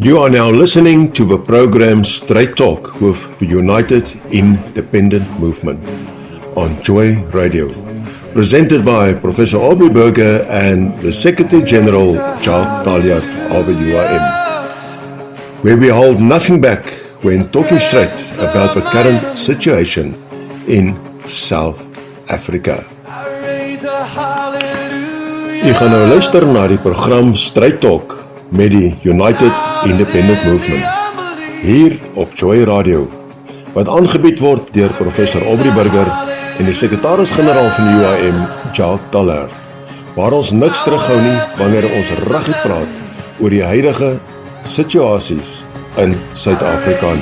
You are now listening to the program Straight Talk with the United Independent Movement on Joy Radio, presented by Professor Aubrey and the Secretary General Jacques Taljaard of the UIM, where we hold nothing back when talking straight about the current situation in South Africa. Jy gaan nou luister na die program Straight Talk met die United Independent Movement hier op Joy Radio, wat aangebied word deur Professor Aubrey en die Sekretaris-Generaal van die UIM, Jacques Taljaard, waar ons niks terughou nie wanneer ons regtig praat oor die huidige situasies in Suid-Afrika.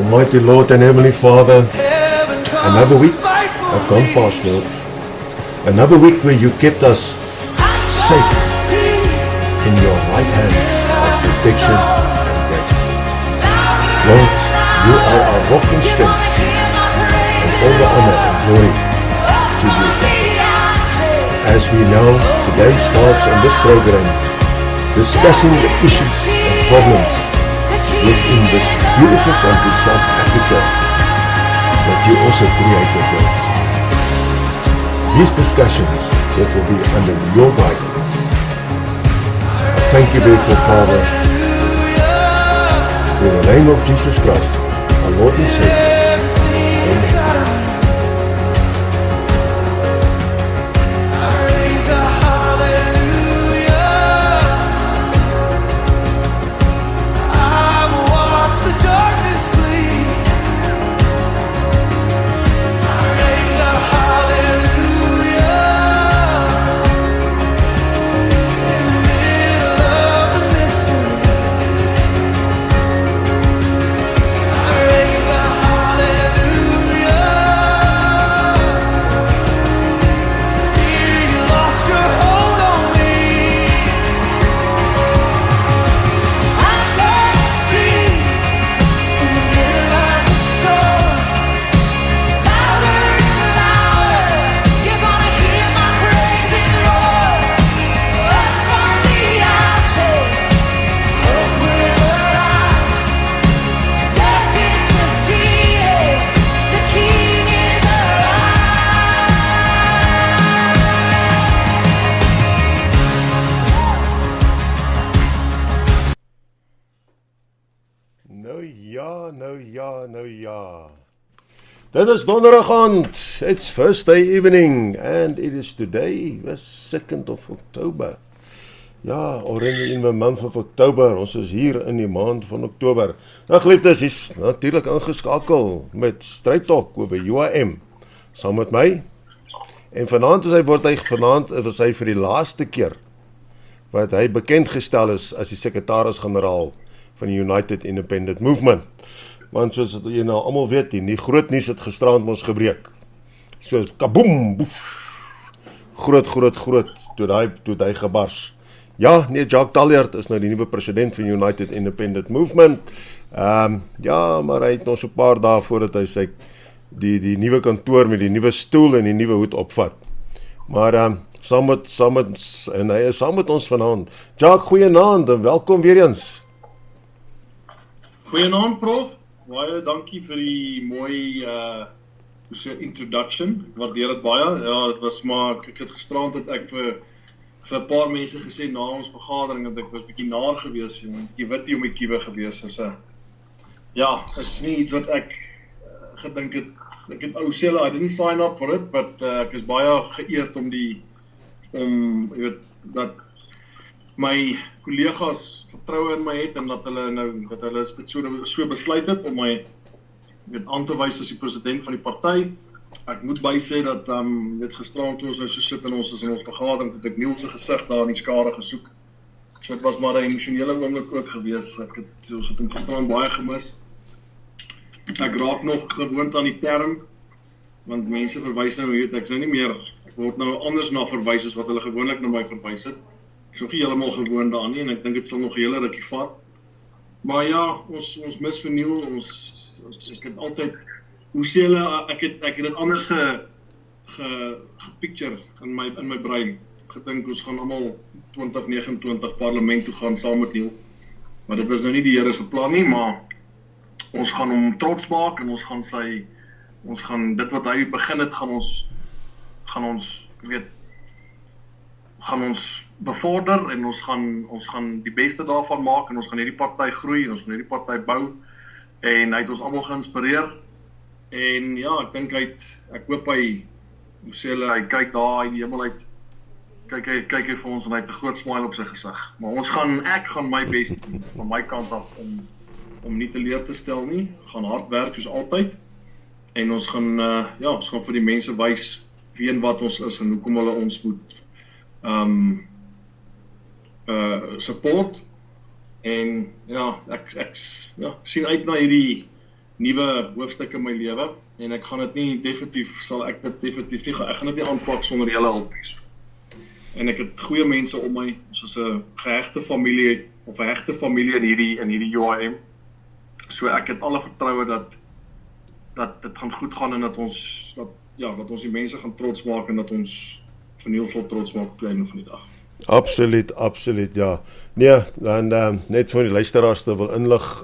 Almighty Lord and Heavenly Father, another week have gone past, Lord. Another week where you kept us safe in your right hand of protection and grace. Lord, you are our rock and strength, and all the honor and glory to you. As we know, today starts on this program discussing the issues and problems within this beautiful country, South Africa, that you also created, Lord. These discussions that will be under your guidance. I thank you therefore, Father, in the name of Jesus Christ, our Lord and Savior. Amen. Dit is donderdag aand. It's Thursday evening and it is today the 2nd of October. Ja, already in the month of October. Ons is hier in die maand van Oktober. Nou geliefdes, is natuurlik ingeskakel met Straight Talk oor UIM, saam met my. En vanaand is hy vir die laaste keer wat hy bekend gestel is as die Sekretaris-Generaal van die United Independent Movement. Want soos jy nou almal weet, die groot nuus het gisterand ons gebreek. So kaboom, boef. Groot, toe hy gebars. Ja, nee, Jacques Taljaard is nou die nuwe president van United Independent Movement. Ja, maar hy het nog so 'n paar dae voordat hy sy die nuwe kantoor met die nuwe stoel en die nuwe hoed opvat. Maar saam met ons vanaand. Jacques, goeienaand en welkom weer eens. Goeienaand, prof. Baie dankie vir die mooi introduction. Ek waardeer dit baie. Ja, dit was maar, ek het gisterand het ek vir 'n paar mense gesê na ons vergadering dat ek was bietjie naar gewees, 'n bietjie witty om die kiewe gewees is. Ja, is nie iets wat ek gedink het. Ek het ou sê, I didn't sign up for it, but ek is baie geëerd om jy weet, dat my kollegas vertroue in my het en dat hulle dit so besluit het om my aan te wys as die president van die party. Ek moet bysê dat gisterand toe ons nou so sit en ons is in ons vergadering, het ek Niels se gesig daar in die skare gesoek. So dit was maar 'n emosionele oomblik ook gewees. Ons het hom gisterand baie gemis. Ek raak nog gewoond aan die term, want mense verwys nou, weet ek nou nie meer, ek word nou anders na verwys as wat hulle gewoonlik na my verwys het. Ek is nog nie heeltemal gewoon daaraan nie, en ek dink dit sal nog 'n hele rukkie vat. Maar ja, ons mis vernieuw, ek het altyd, hoe sê hulle, ek het dit anders gepicture in my brein. gedink ons gaan almal 2029 parlement toe gaan saam met Neil. Maar dit was nou nie die Here se plan nie, maar ons gaan hom trots maak en ons gaan dit wat hy begin het, gaan ons bevorder en ons gaan die beste daarvan maak en ons gaan hierdie party groei en ons gaan hierdie party bou en hy het ons almal geïnspireer en ja, ek dink ek hoop hy sê hulle, hy kyk daar in die hemel uit, kyk hy vir ons en hy het 'n groot smile op sy gesig. Maar ek gaan my bes doen van my kant af om nie teleur te stel nie, gaan hard werk soos altyd en ons gaan vir die mense wys wie en wat ons is en hoekom hulle ons moet support en ja, ek sien uit na hierdie nuwe hoofstuk in my lewe en ek gaan dit nie definitief nie aanpak sonder julle hulp. En ek het goeie mense om my, soos 'n hegte familie in hierdie UIM. So ek het alle vertroue dat dit gaan goed gaan en dat ons die mense gaan trots maak en dat ons verniel sal trots maak op die einde van die dag. Absoluut, ja. Nee, dan net vir die luisteraars te wil inlig,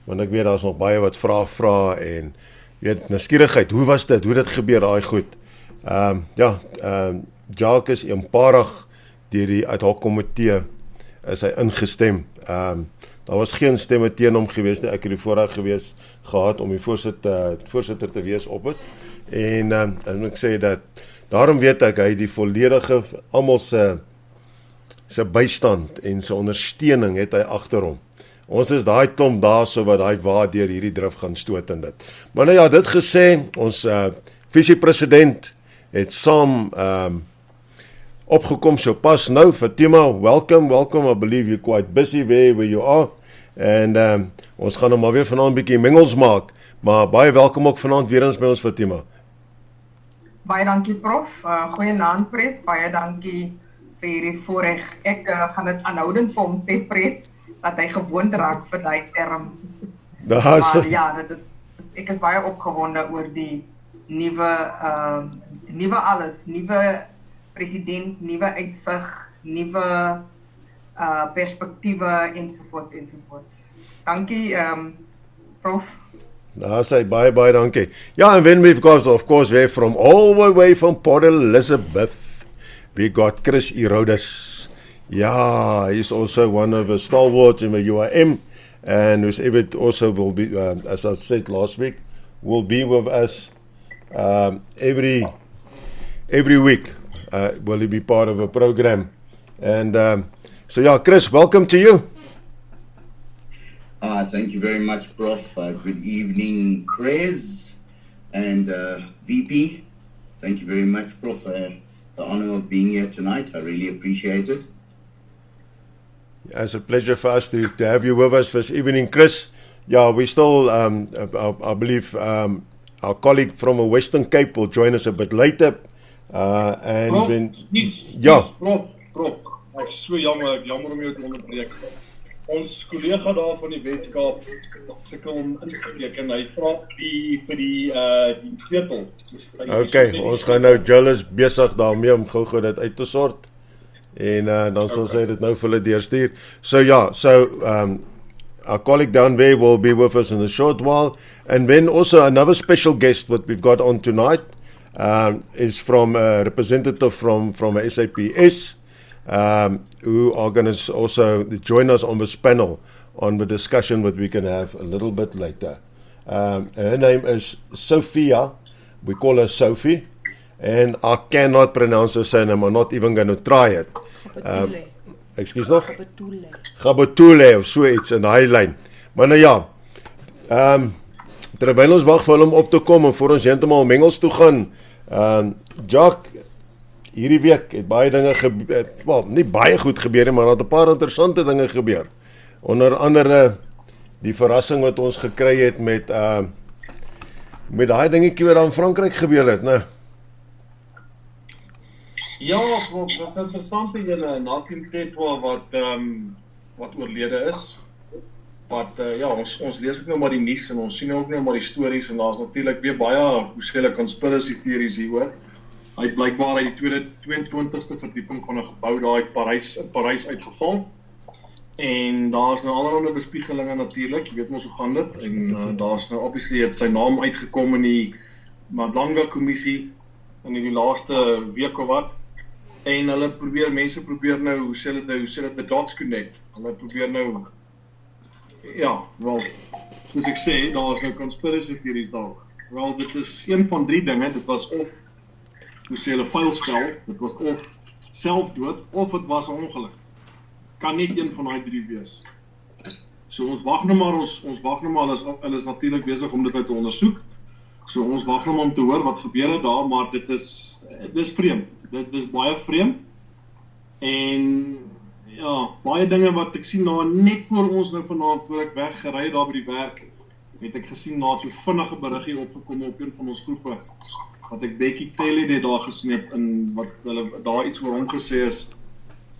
want ek weet daar's nog baie wat vra en weet nuuskierigheid, hoe was dit? Hoe dit gebeur daai goed? Jacques is eenparig deur die ad hoc komitee is hy ingestem. Daar was geen stemme teen hom gewees nie. Ek het die voorreg gehad om die voorsitter te wees op dit. En ek sê dat daarom weet ek hy die volledige almal se bystand en sy ondersteuning het hy agter hom. Ons is daai klomp daar so wat daai waardeur hierdie drif gaan stoot in dit. Maar nou ja, dit gesê, ons visiepresident het saam opgekom so pas nou. Fatima, welcome, I believe you're quite busy where you are, en ons gaan nou maar weer vanaand 'n bietjie mengels maak, maar baie welkom ook vanaand weer eens by ons, Fatima. Baie dankie prof, goeienaand pres, baie dankie vir hierdie voorreg. Ek gaan dit aanhoudend vir hom sê pres, dat hy gewoond raak vir die term. Maar ja, ek is baie opgewonde oor die nuwe alles, nuwe president, nuwe uitsig, nuwe perspektiewe ensovoorts. Dankie prof. Daar sê baie dankie. Ja, and then we've got, of course, all the way from Port Elizabeth, we got Chris Erodes. Yeah, he's also one of the stalwarts in the UIM, and who's also will be, as I said last week, will be with us every week. Will he be part of a program? And so yeah, Chris, welcome to you. Thank you very much, Prof. Good evening, Chris and VP. Thank you very much, Prof. The honor of being here tonight. I really appreciate it. It's a pleasure for us to have you with us this evening, Chris. Yeah, we still, I believe, our colleague from the Western Cape will join us a bit later. And Prof, then, Prof, ek is so jammer om jou te onderbreek. Ons kollega daar van die Weskaap sukkel om in te teken. Hy vra vir die sleutel. Okay, ons gaan nou Jules besig daarmee om gou dit uit te sort. En dan sal sy dit nou vir hulle deurstuur. So our colleague down there will be with us in a short while. And then also another special guest what we've got on tonight is from a representative from SAPS, who are going to also join us on this panel on the discussion that we can have a little bit later. Her name is Sophia. We call her Sophie. And I cannot pronounce her surname. I'm not even going to try it. Excuse nog? Gabotule of so iets in daai lyn. Maar nou ja, terwyl ons wag vir hom op te kom en voor ons heeltemal mengels toe gaan, Jacques, hierdie week het baie dinge gebeur, wel, nie baie goed gebeur nie, maar daar het 'n paar interessante dinge gebeur. Onder andere die verrassing wat ons gekry het met daai dingetjie wat in Frankryk gebeur het, né? Ja, Prof, dat is interessant die ene Nakim Tetwa wat oorlede is. Ons lees ook nou maar die nuus en ons sien ook nou maar die stories en daar's natuurlik weer baie hoeveelheid conspiracy theories hieroor. Hy het blykbaar uit die 22ste verdieping van 'n gebou daar in Parys uitgeval. En daar's nou allerlei bespiegelinge natuurlik, jy weet mos hoe gaan dit. En daar's nou obviously het sy naam uitgekom in die Madlanga kommissie in die laaste week of wat. En mense probeer nou, hoe sê dit, the dots connect. Hulle probeer nou, ja, wel, soos ek sê, daar is nou conspiracy theories daar. Wel, dit is een van 3 dinge, dit was of, hoe sê hulle, vuilspel, dit was of selfdood, of het was 'n ongeluk. Kan net een van die 3 wees. So ons wag nou maar, hulle is natuurlik besig om dit uit te ondersoek. So ons wag nou maar om te hoor wat gebeur het daar, maar dit is vreemd. Dit is baie vreemd. En ja, baie dinge wat ek sien nou net voor ons nou vanaand voor ek weggery daar by die werk, het ek gesien na so vinnige beriggie opgekom op een van ons groepe. Wat ek Becky Taylor het daar gesneep en wat hulle daar iets oor hom gesê is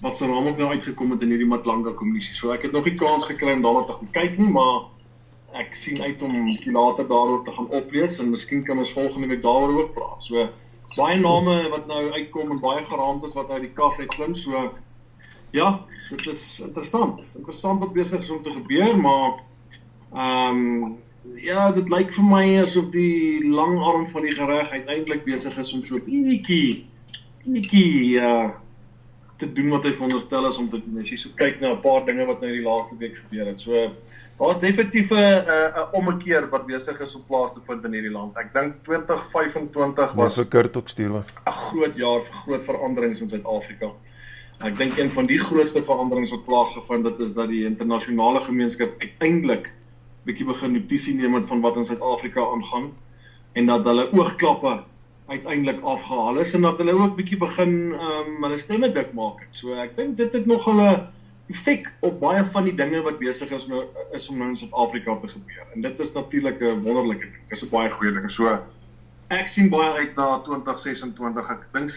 wat sy naam ook nou uitgekom het in hierdie Madlanga kommissie. So ek het nog nie kans gekry om daarna te gaan kyk nie, maar ek sien uit om later daaroor te gaan oplees en miskien kan ons volgende week daaroor ook praat. So baie name wat nou uitkom en baie geraamtes wat uit die kas uitklim. So ja, dit is interessant. Dit is interessant wat besig is om te gebeur, maar ja, dit lyk vir my asof die langarm van die gereg uiteindelik besig is om so bietjie te doen wat hy veronderstel is om te doen. As jy so kyk na 'n paar dinge wat nou die laaste week gebeur het. So daar's definitief 'n ommekeer wat besig is om plaas te vind in hierdie land. Ek dink 2025 was 'n groot jaar vir groot veranderings in Suid-Afrika. Ek dink een van die grootste veranderings wat plaasgevind het is dat die internasionale gemeenskap uiteindelik bietjie begin notisie neem van wat in Suid-Afrika aangaan en dat hulle oogklappe uiteindelik afgehaal is en dat hulle ook bietjie begin hulle stemme dik maak. So ek dink dit het nog 'n effek op baie van die dinge wat besig is om nou in Suid-Afrika te gebeur. En dit is natuurlik 'n wonderlike ding. Dit is 'n baie goeie ding. So ek sien baie uit na 2026. Ek dink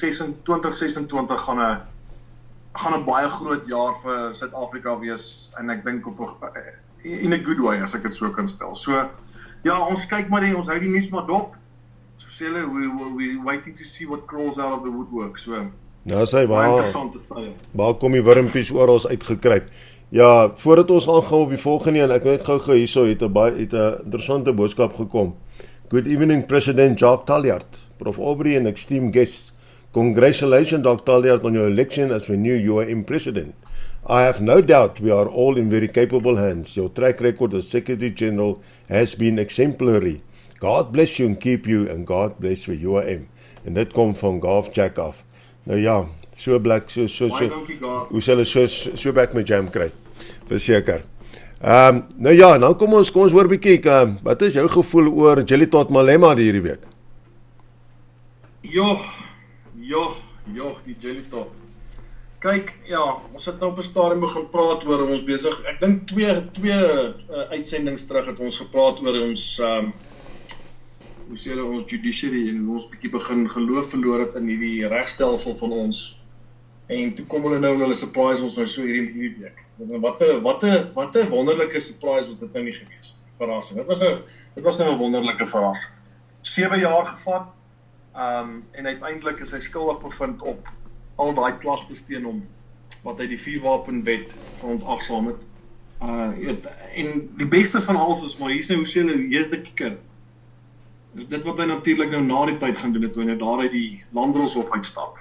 2026 gaan 'n baie groot jaar vir Suid-Afrika wees en ek dink in a good way as ek dit so kan stel. So ja, ons kyk maar ons hou die nuus maar dop. So sê hulle we waiting to see what crawls out of the woodwork. So nou sê baie interessante tye. Waar kom die wurmpies oral uitgekruip? Ja, voordat ons aangaan op die volgende en ek net gou hierso het 'n interessante boodskap gekom. Good evening President Jacques Taljaard, Prof Aubrey and esteemed guests. Congratulations Dr. Taljaard on your election as the new UIM president. I have no doubt we are all in very capable hands. Your track record as Secretary General has been exemplary. God bless you and keep you and God bless for UIM. En dit kom van Jacques af. Nou ja, so blik, so hoe sal hulle so back met jam kry, verseker. Nou ja, nou kom ons hoor bietjie, wat is jou gevoel oor Jelly Tot Malema hierdie week? Joh, die Jelly Tot. Kyk, ja, ons het nou op 'n stadium begin praat oor ons besig. Ek dink twee uitsendings terug het ons gepraat oor ons hoe sê hulle, ons judiciary en ons bietjie begin geloof verloor het in hierdie regstelsel van ons. En toe kom hulle nou en hulle surprise ons nou so hierdie week. Wat 'n wonderlike surprise was dit nou nie gewees. Verrassing. Dit was nou 'n wonderlike verrassing. 7 jaar gevat en uiteindelik is hy skuldig bevind op al daai klagtes teen hom wat hy die vuurwapenwet verontagsaam het. En die beste van alles is maar hier's nou hoe sê hulle, hier's die kikker. Dis dit wat hy natuurlik nou na die tyd gaan doen het toe hy daar uit die Landdroshof uitstap.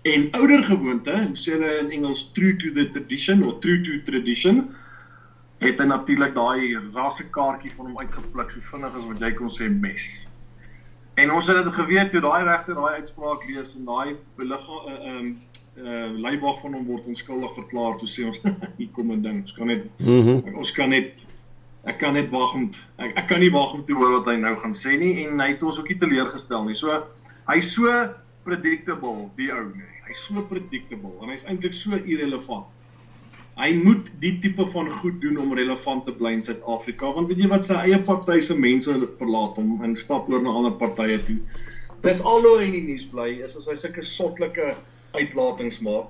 En ouer gewoonte, hoe sê hulle in Engels, true to the tradition of true to tradition, het hy natuurlik daai rassekaartjie van hom uitgepluk so vinnig as wat jy kon sê mes. En ons het dit geweet toe daai regter daai uitspraak lees en daai leiwag van hom word onskuldig verklaar, toe sê ons hier kom 'n ding. Ek kan nie wag om te hoor wat hy nou gaan sê nie en hy het ons ook nie teleurgestel nie. So hy's so predictable, die ou nie. Hy's so predictable en hy's eintlik so irrelevant. Hy moet die tipe van goed doen om relevant te bly in Suid-Afrika, want weet jy wat, sy eie party se mense verlaat hom en stap oor na ander partye toe. Dis alhoewel hy in die nuus bly, is as hy sulke sotlike uitlatings maak.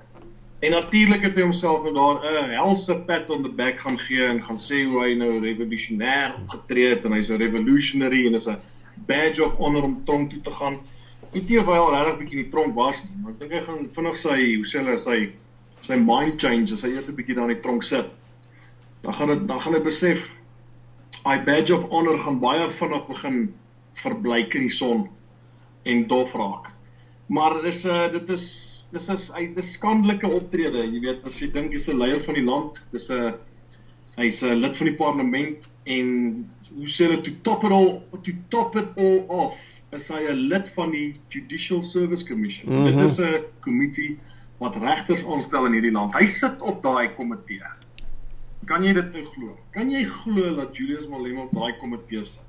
En natuurlik het hy homself nou daar 'n helse pat on the back gaan gee en gaan sê hoe hy nou revolutionêr opgetree het en hy's 'n revolutionary en is 'n badge of honor om tronk toe te gaan. weet nie of hy al regtig bietjie in die tronk was nie, maar ek dink hy gaan vinnig sy mind change as hy eers 'n bietjie daar in die tronk sit. Dan gaan hy besef, hy badge of honor gaan baie vinnig begin verbleik in die son en dof raak. Maar dit is skandelike optrede, jy weet, as jy dink hy's 'n leier van die land, hy's 'n lid van die parlement en hoe sê hulle, to top it all off, is hy 'n lid van die Judicial Service Commission. Dit is 'n kommitee wat regters aanstel in hierdie land. Hy sit op daai komitee. Kan jy dit nou glo? Kan jy glo dat Julius Malema op daai komitee sit?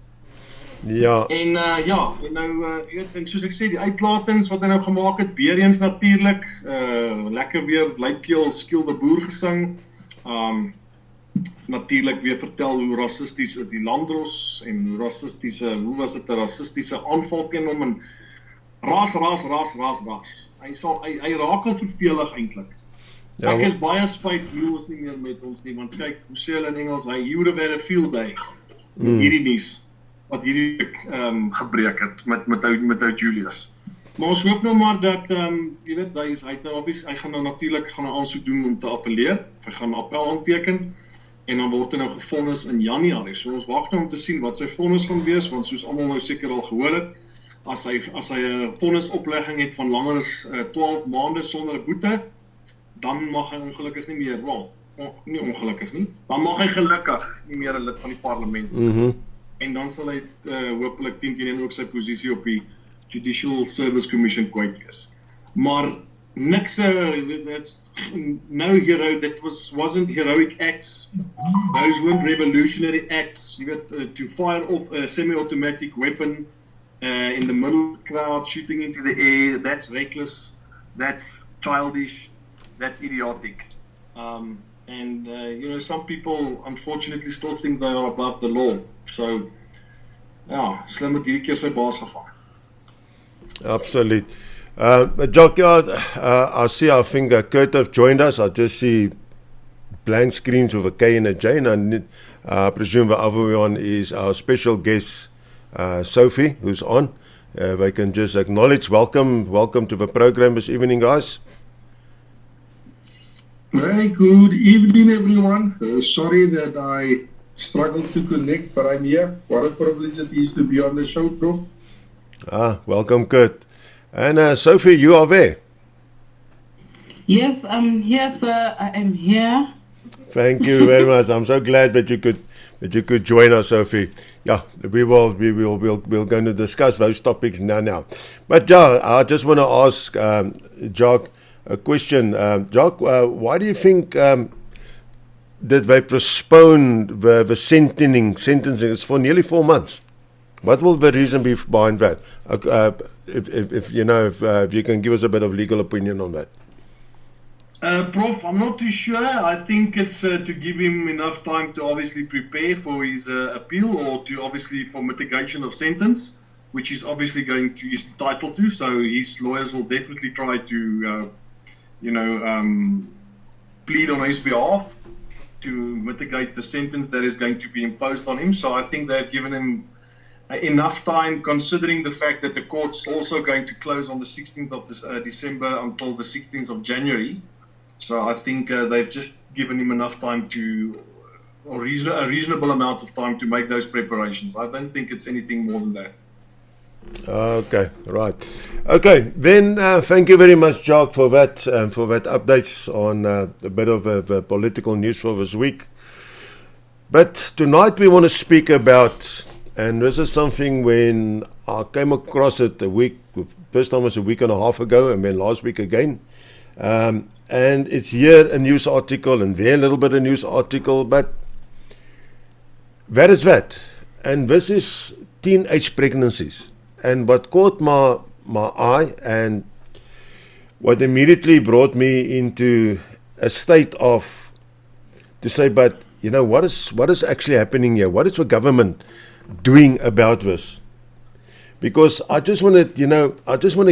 Ja. En en soos ek sê, die uitlatings wat hy nou gemaak het, weer eens natuurlik, lekker weer luidkeel skiel de boer gesing, natuurlik weer vertel hoe rassisties is die landros, en hoe was dit 'n rassistiese aanval teen hom, en ras. Hy raak al vervelig eintlik. Ja, Ek is baie spyt, Lou is nie meer met ons nie, want kyk, hoe sê hulle in Engels, he would have had a field day, hierdie nuus, wat hierdie gebreek het met ou Julius. Maar ons hoop nou maar dat, jy weet, hy gaan nou natuurlik 'n aansoek doen om te appeleer, hy gaan 'n appel aanteken, en dan word hy nou gevonnis in Januarie. So ons wag nou om te sien wat sy vonnis gaan wees, want soos almal nou seker al gehoor het, as hy 'n vonnisoplegging het van langer as 12 maande sonder 'n boete, dan mag hy ongelukkig nie meer, nie ongelukkig nie, dan mag hy gelukkig nie meer 'n lid van die parlement wees. En dan sal hy hopelik teen ook sy posisie op die Judicial Service Commission kwyt wees. Maar niks, no hero, wasn't heroic acts, those weren't revolutionary acts, you weet, to fire off a semi-automatic weapon in the middle of the crowd, shooting into the air, that's reckless, that's childish, that's idiotic. Some people unfortunately still think they are above the law. So, ja, slim het hierdie keer sy baas gevang. Absoluut. Jacques, I see, I think Kurt have joined us. I just see blank screens with a K and a J, and I presume the other one is our special guest, Sophie, who's on. If I can just acknowledge, welcome to the program this evening, guys. Very good evening, everyone. Sorry that I struggled to connect, but I'm here. What a privilege it is to be on the show, Prof. Welcome, Kurt. And Sophie, you are there. Yes, I'm here, sir. I am here. Thank you very much. I'm so glad that you could join us, Sophie. Yeah, we're going to discuss those topics now. But yeah, I just want to ask Jacques a question. Jacques, why do you think that they postponed the sentencing? It's for nearly 4 months. What will the reason be behind that? If you can give us a bit of legal opinion on that. Prof, I'm not too sure. I think it's to give him enough time to obviously prepare for his appeal, or to obviously for mitigation of sentence, which he's obviously he's entitled to. So his lawyers will definitely try to, plead on his behalf to mitigate the sentence that is going to be imposed on him. So I think they've given him enough time, considering the fact that the court's also going to close on the 16th of December until the 16th of January. So I think they've just given him enough time a reasonable amount of time to make those preparations. I don't think it's anything more than that. Okay, right. Okay, then thank you very much, Jacques, for that updates on a bit of the political news for this week. But tonight we want to speak about, and this is something when I came across it first time was a week and a half ago, and then last week again. And it's here a news article, and there a little bit of news article, but that is that. And this is teenage pregnancies. And what caught my eye, and what immediately brought me into a state of to say, but what is actually happening here? What is the government doing about this? Because I just want to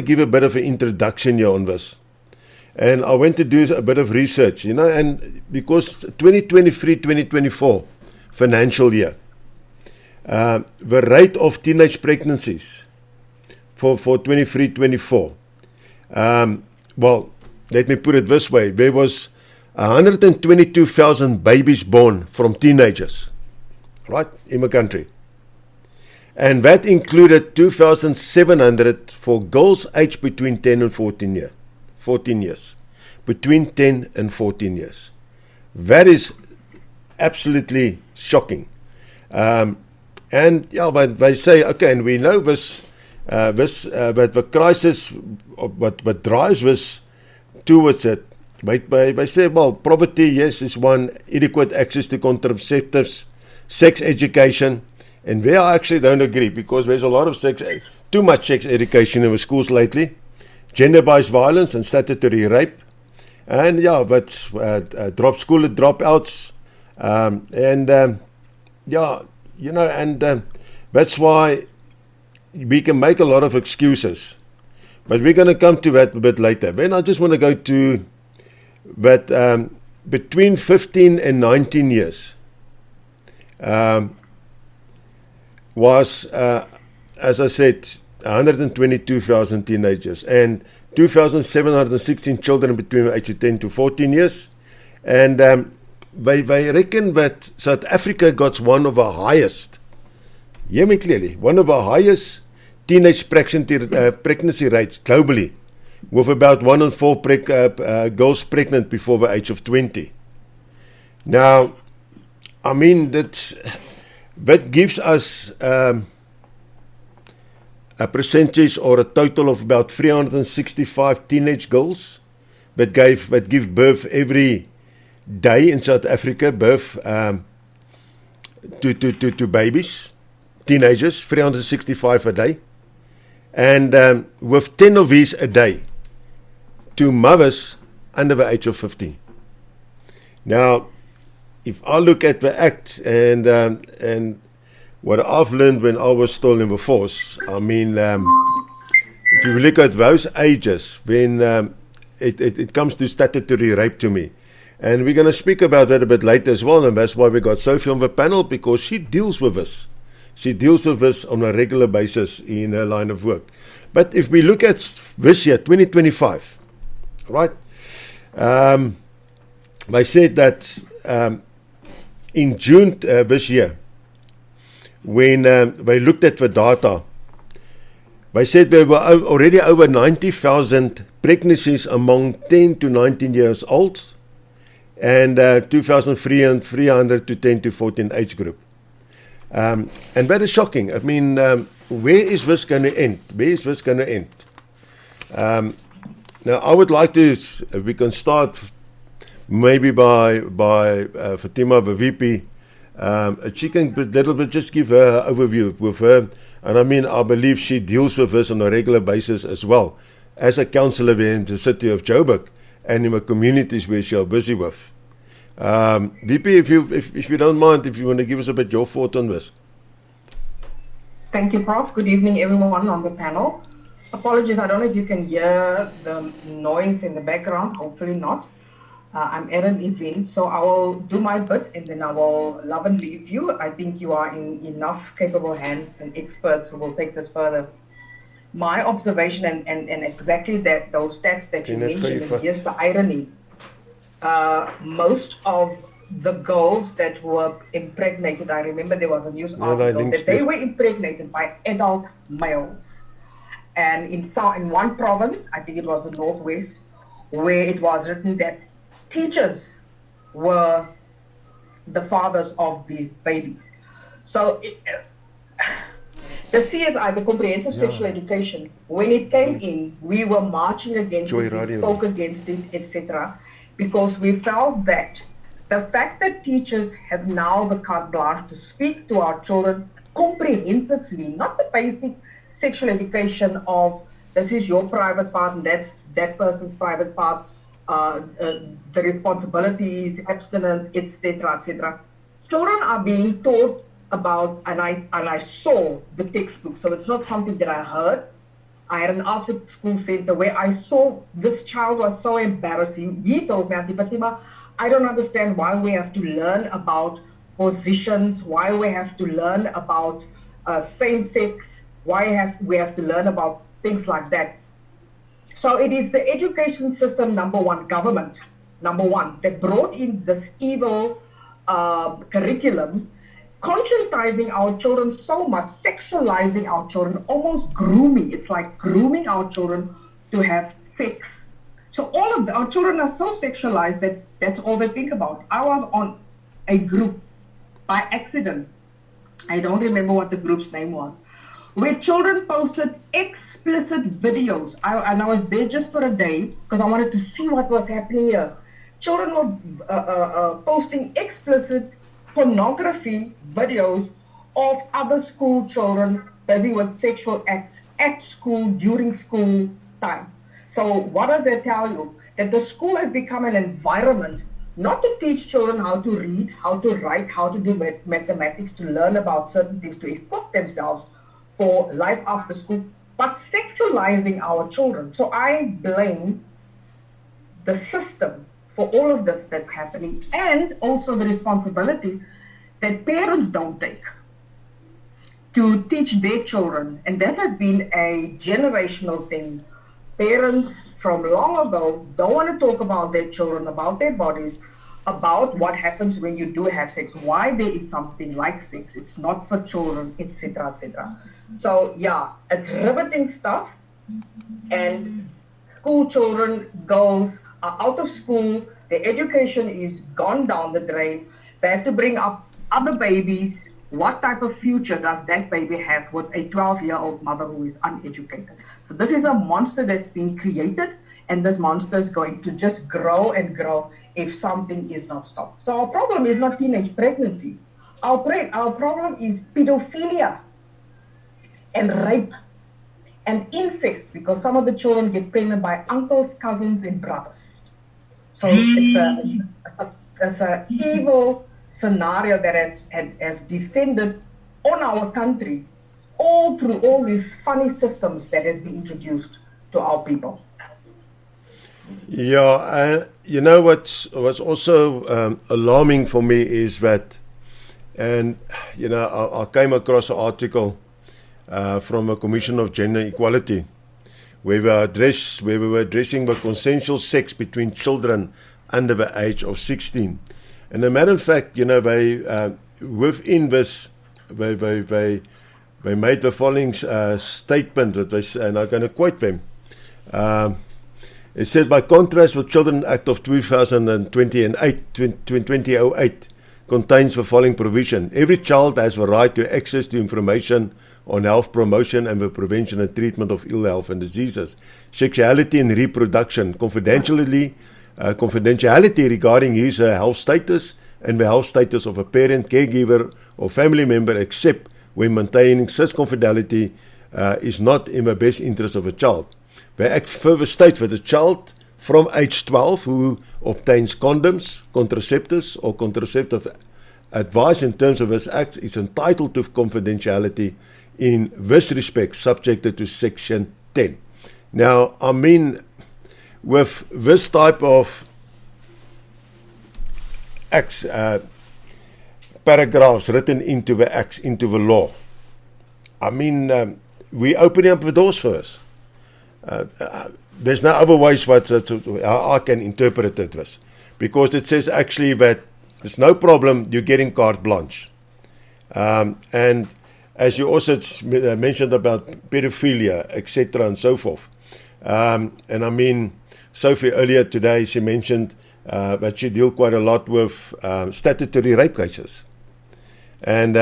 give a bit of an introduction here on this. And I went to do a bit of research, and because 2023-2024 financial year, the rate of teenage pregnancies for 23-24. Well, let me put it this way. There was 122,000 babies born from teenagers, right, in the country. And that included 2,700 for girls aged between 10 and 14 years. Between 10 and 14 years. That is absolutely shocking. And yeah, but they say, okay, and we know this, but the crisis, what drives this towards it, they say, well, poverty, yes, is one, adequate access to contraceptives, sex education, and there I actually don't agree, because there's a lot of too much sex education in the schools lately, gender-based violence and statutory rape, and yeah, but school dropouts, yeah, you know, and that's why we can make a lot of excuses, but we're going to come to that a bit later. Then I just want to go to that between 15 and 19 years was, as I said, 122,000 teenagers and 2,716 children between the age of 10 to 14 years. And they reckon that South Africa got one of the highest, hear me clearly, one of the highest teenage pregnancy rates globally, with about 1 in 4 girls pregnant before the age of 20. Now, I mean, that gives us a percentage or a total of about 365 teenage girls that give birth every day in South Africa, birth to babies, teenagers, 365 a day, and with 10 of these a day to mothers under the age of 15. Now, if I look at the Act and what I've learned when I was still in the force, I mean, if you look at those ages, then it comes to statutory rape to me. And we're going to speak about that a bit later as well, and that's why we got Sophie on the panel, because she deals with this. She deals with this on a regular basis in her line of work. But if we look at this year, 2025, right, they said that in June this year, when they looked at the data, they said there were already over 90,000 pregnancies among 10 to 19 years old, and 2,300 to 10 to 14 age group. And that is shocking. I mean, where is this going to end? Where is this going to end? Now, I would like to, if we can start maybe by Fatima, the VP. She can a little bit just give her overview with her. And I mean, I believe she deals with this on a regular basis as well, as a councillor there in the city of Joburg and in the communities where she are busy with. VP, if you don't mind, if you want to give us a bit your thought on this. Thank you, Prof. Good evening, everyone on the panel. Apologies, I don't know if you can hear the noise in the background. Hopefully not. I'm at an event, so I will do my bit and then I will love and leave you. I think you are in enough capable hands and experts who will take this further. My observation and exactly that those stats that you mentioned, and here's the irony. Most of the girls that were impregnated, I remember there was a news article that they were impregnated by adult males. And in one province, I think it was the Northwest, where it was written that teachers were the fathers of these babies. So the CSI, the Comprehensive Sexual Education, when it came in, we were marching against it, we spoke against it, etc., because we felt that the fact that teachers have now the carte blanche to speak to our children comprehensively, not the basic sexual education of this is your private part and that's that person's private part, the responsibilities, abstinence, etc., etc. Children are being taught about, and I saw the textbook, so it's not something that I heard. I had an after-school center where I saw this child was so embarrassing. He told me, Auntie Fatima, I don't understand why we have to learn about positions, why we have to learn about same-sex, why we have to learn about things like that. So it is the education system, government, number one, that brought in this evil curriculum, conscientizing our children so much, sexualizing our children, almost grooming. It's like grooming our children to have sex. So all of our children are so sexualized that that's all they think about. I was on a group by accident. I don't remember what the group's name was, where children posted explicit videos. And I was there just for a day because I wanted to see what was happening here. Children were posting explicit pornography videos of other school children busy with sexual acts at school during school time. So what does that tell you? That the school has become an environment not to teach children how to read, how to write, how to do mathematics, to learn about certain things, to equip themselves for life after school, but sexualizing our children. So I blame the system for all of this that's happening, and also the responsibility that parents don't take to teach their children. And this has been a generational thing. Parents from long ago don't want to talk about their children, about their bodies, about what happens when you do have sex, why there is something like sex, it's not for children, etc., etc. So yeah, it's riveting stuff. And school children, girls are out of school, their education is gone down the drain, they have to bring up other babies. What type of future does that baby have with a 12-year-old mother who is uneducated? So this is a monster that's been created, and this monster is going to just grow and grow if something is not stopped. So our problem is not teenage pregnancy. Our problem is pedophilia and rape and incest, because some of the children get pregnant by uncles, cousins, and brothers. So it's an evil scenario that has descended on our country, all through all these funny systems that has been introduced to our people. Yeah, you know what's also alarming for me is that, and you know, I came across an article from a Commission of Gender Equality where we were addressing the consensual sex between children under the age of 16. And as a matter of fact, you know, they within this, they made the following statement that they, and I'm going to quote them. It says, by contrast, the Children Act of 2008 contains the following provision. Every child has the right to access to information on health promotion and the prevention and treatment of ill health and diseases, sexuality and reproduction, confidentiality regarding his health status and the health status of a parent, caregiver, or family member, except when maintaining such confidentiality is not in the best interest of a child. The Act further states that a child from age 12 who obtains condoms, contraceptives, or contraceptive advice in terms of this Act is entitled to confidentiality in this respect, subjected to Section 10. Now, I mean, with this type of acts, paragraphs written into the acts, into the law, I mean, we opening up the doors for us. There's no other ways how I can interpret it was, because it says actually that there's no problem, you're getting carte blanche. And as you also mentioned about pedophilia, etc. and so forth. And I mean, Sophie earlier today, she mentioned that she deals quite a lot with statutory rape cases. And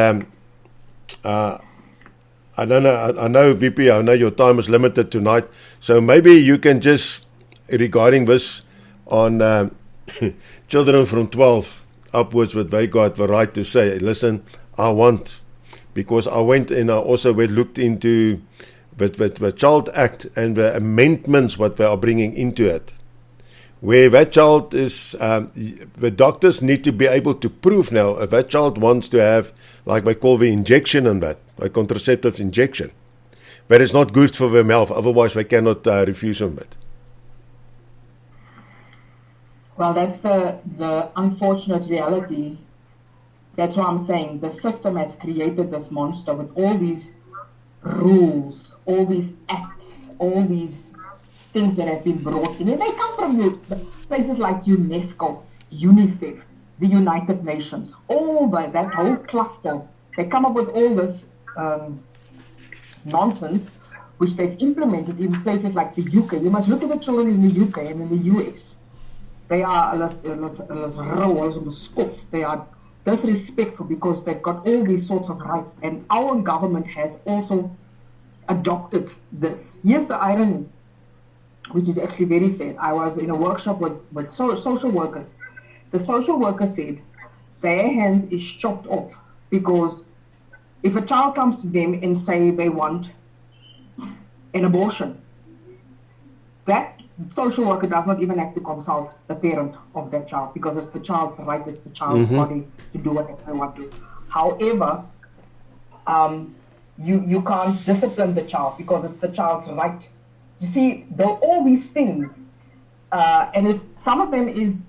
I don't know, I know VP, I know your time is limited tonight, so maybe you can just, regarding this on children from 12 upwards, what they got the right to say, listen, I want, because I went and I also looked into the Child Act and the amendments what they are bringing into it, where that child is, the doctors need to be able to prove now if that child wants to have, like they call the injection and that, like contraceptive injection, but it's not good for them health, otherwise they cannot refuse them it. Well, that's the unfortunate reality. That's what I'm saying. The system has created this monster with all these rules, all these acts, all these things that have been brought in, and they come from places like UNESCO, UNICEF, the United Nations, all that whole cluster. They come up with all this nonsense, which they've implemented in places like the UK. You must look at the children in the UK and in the US. They are they are disrespectful because they've got all these sorts of rights, and our government has also adopted this. Here's the irony, which is actually very sad. I was in a workshop with social workers. The social worker said their hands is chopped off because if a child comes to them and say they want an abortion, that social worker does not even have to consult the parent of that child because it's the child's right, it's the child's body to do whatever they want to. However, you can't discipline the child because it's the child's right. You see, all these things, and some of them is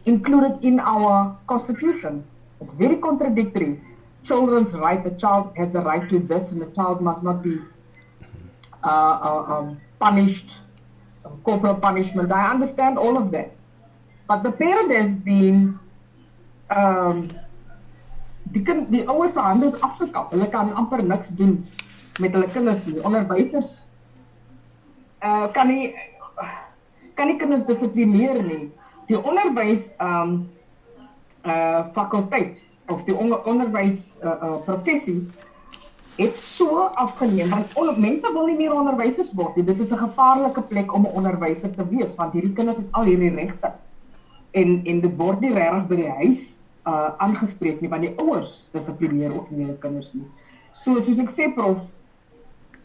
included in our constitution. It's very contradictory. Children's right, the child has the right to this, and the child must not be punished, corporal punishment. I understand all of that. But the parent has been, die ouers se hande is afgekap. Hulle kan amper niks doen met hulle kinders nie. Onderwysers kan nie kinders dissiplineer nie. Die onderwys fakulteit of die onderwys professie het so afgeneem, want mense wil nie meer onderwysers word nie. Dit is 'n gevaarlike plek om 'n onderwyser te wees, want hierdie kinders het al hierdie regte. En dit word nie regtig by die huis aangespreek nie, want die ouers dissiplineer ook nie hulle kinders nie. So, soos ek sê, prof,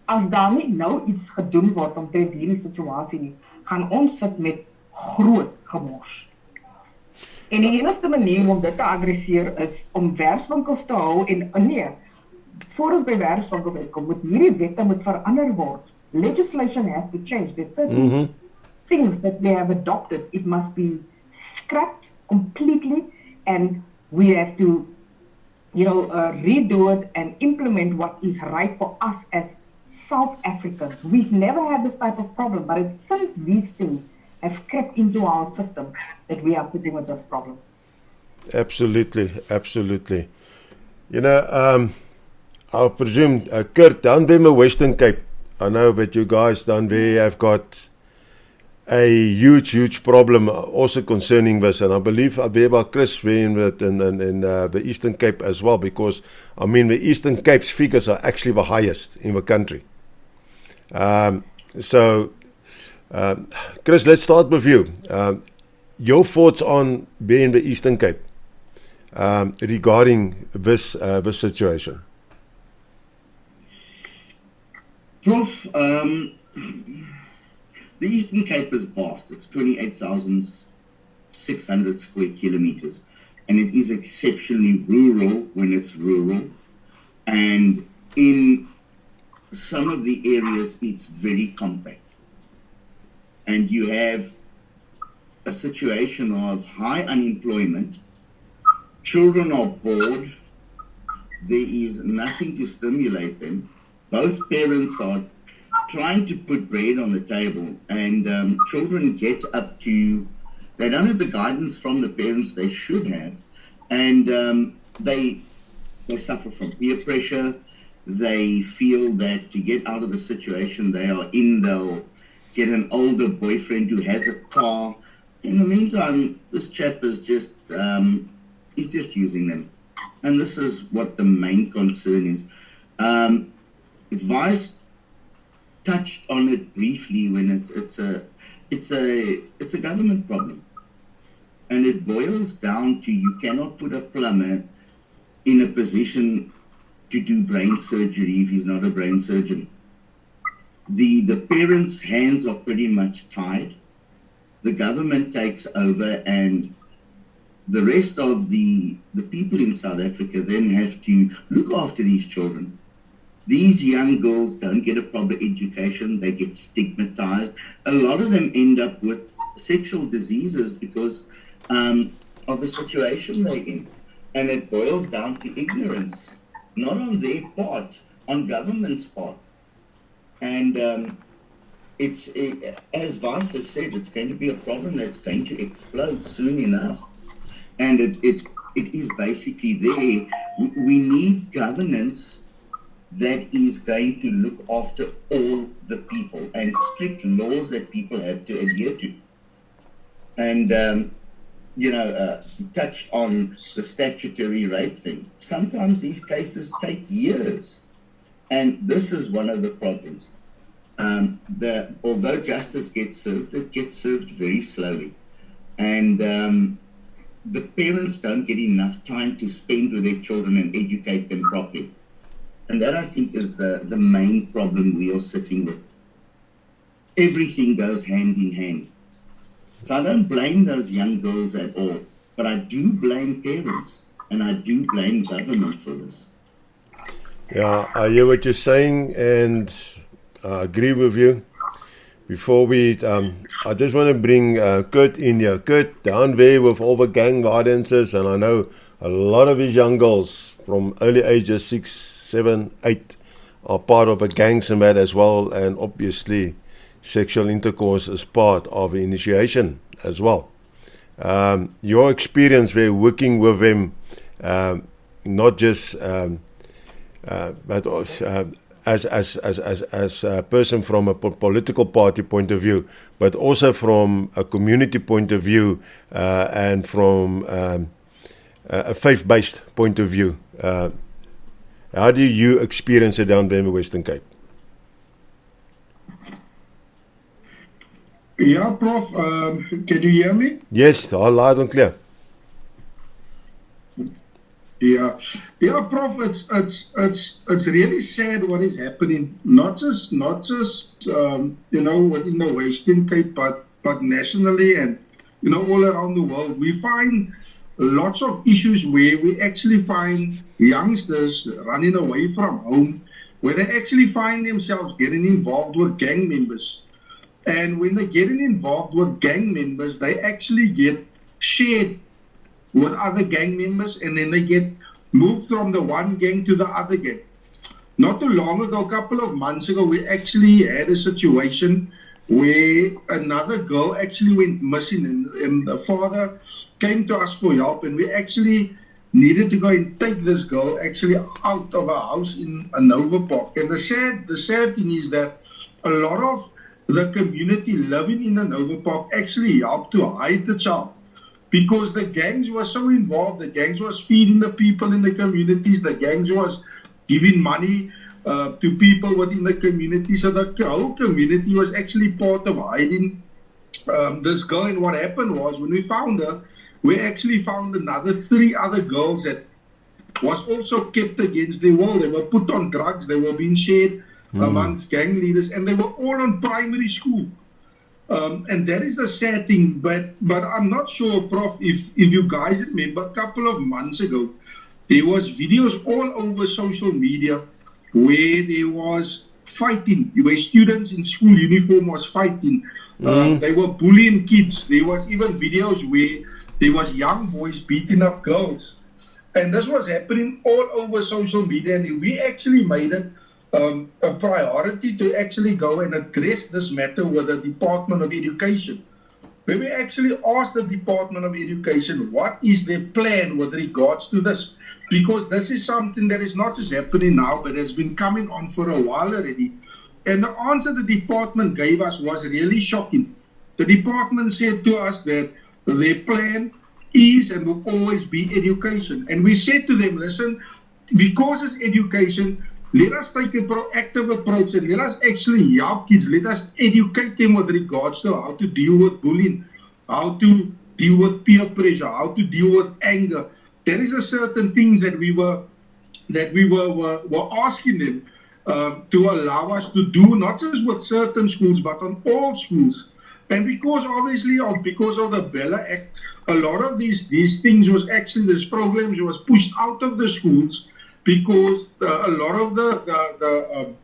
as daar nie nou iets gedoen word omtrent hierdie situasie nie, gaan ons sit met groot gemors. En die enigste manier om dit te adresseer is om werkswinkels te hou en nee, voor ons by werkswinkels uitkom, moet hierdie wette moet verander word. Legislation has to change. There's certain things that we have adopted. It must be scrapped completely, and we have to, redo it and implement what is right for us as South Africans. We've never had this type of problem, but it's since these things have crept into our system that we are sitting with this problem. Absolutely. I presume, Kurt, down by my Western Cape, I know that you guys down there have got a huge problem also concerning this, and I believe Abeba Chris in the Eastern Cape as well, because the Eastern Cape's figures are actually the highest in the country. Chris, let's start with you. Your thoughts on being the Eastern Cape regarding this situation. Prof, the Eastern Cape is vast. It's 28,600 square kilometers, and it is exceptionally rural when it's rural. And in some of the areas, it's very compact. And you have a situation of high unemployment. Children are bored. There is nothing to stimulate them. Both parents are trying to put bread on the table, and children get up to, they don't have the guidance from the parents they should have, and they suffer from peer pressure. They feel that to get out of the situation they are in, they'll get an older boyfriend who has a car. In the meantime, this chap is just, he's just using them. And this is what the main concern is. Vice touched on it briefly when it's a government problem, and it boils down to you cannot put a plumber in a position to do brain surgery if he's not a brain surgeon. The parents' hands are pretty much tied. The government takes over, and the rest of the people in South Africa then have to look after these children. These young girls don't get a proper education. They get stigmatized. A lot of them end up with sexual diseases because of the situation they're in. And it boils down to ignorance, not on their part, on government's part. And it's, as Vice has said, it's going to be a problem that's going to explode soon enough. And it is basically there. We need governance that is going to look after all the people and strict laws that people have to adhere to. And, touched on the statutory rape thing. Sometimes these cases take years. And this is one of the problems. Although justice gets served, it gets served very slowly. And the parents don't get enough time to spend with their children and educate them properly. And that, I think, is the main problem we are sitting with. Everything goes hand in hand. So I don't blame those young girls at all, but I do blame parents, and I do blame government for this. Yeah, I hear what you're saying, and I agree with you. Before we, I just want to bring Kurt in here. Kurt, down there with all the gang violences, and I know a lot of these young girls from early ages, 6, 7, 8, are part of the gangs and that as well, and obviously sexual intercourse is part of the initiation as well. Your experience there working with them, not just but as a person from a political party point of view, but also from a community point of view, and from a faith-based point of view. How do you experience it down there in the Western Cape? Yeah, Prof, can you hear me? Yes, all loud and clear. Yeah, Prof. It's really sad what is happening. Not just within the Western Cape, but nationally and all around the world. We find lots of issues where we actually find youngsters running away from home, where they actually find themselves getting involved with gang members. And when they're getting involved with gang members, they actually get shared with other gang members, and then they get moved from the one gang to the other gang. Not too long ago, a couple of months ago, we actually had a situation where another girl actually went missing, and the father came to us for help, and we actually needed to go and take this girl actually out of a house in a Nova Park. And the sad thing is that a lot of the community living in the Nova Park actually helped to hide the child, because the gangs were so involved. The gangs was feeding the people in the communities. The gangs was giving money to people within the community. So the whole community was actually part of hiding this girl. And what happened was, when we found her, we actually found another 3 other girls that was also kept against their will. They were put on drugs. They were being shared amongst gang leaders, and they were all in primary school. And that is a sad thing, but I'm not sure, Prof, if you guys remember, a couple of months ago, there was videos all over social media where there was fighting, where students in school uniform was fighting. They were bullying kids. There was even videos where there was young boys beating up girls. And this was happening all over social media, and we actually made it a priority to actually go and address this matter with the Department of Education. When we actually asked the Department of Education what is their plan with regards to this, because this is something that is not just happening now, but has been coming on for a while already. And the answer the department gave us was really shocking. The department said to us that their plan is and will always be education. And we said to them, listen, because it's education, let us take a proactive approach and let us actually help kids. Let us educate them with regards to how to deal with bullying, how to deal with peer pressure, how to deal with anger. There is a certain things that we were asking them to allow us to do, not just with certain schools, but on all schools. And because obviously, because of the Bella Act, a lot of these things was actually, these programs was pushed out of the schools, because a lot of the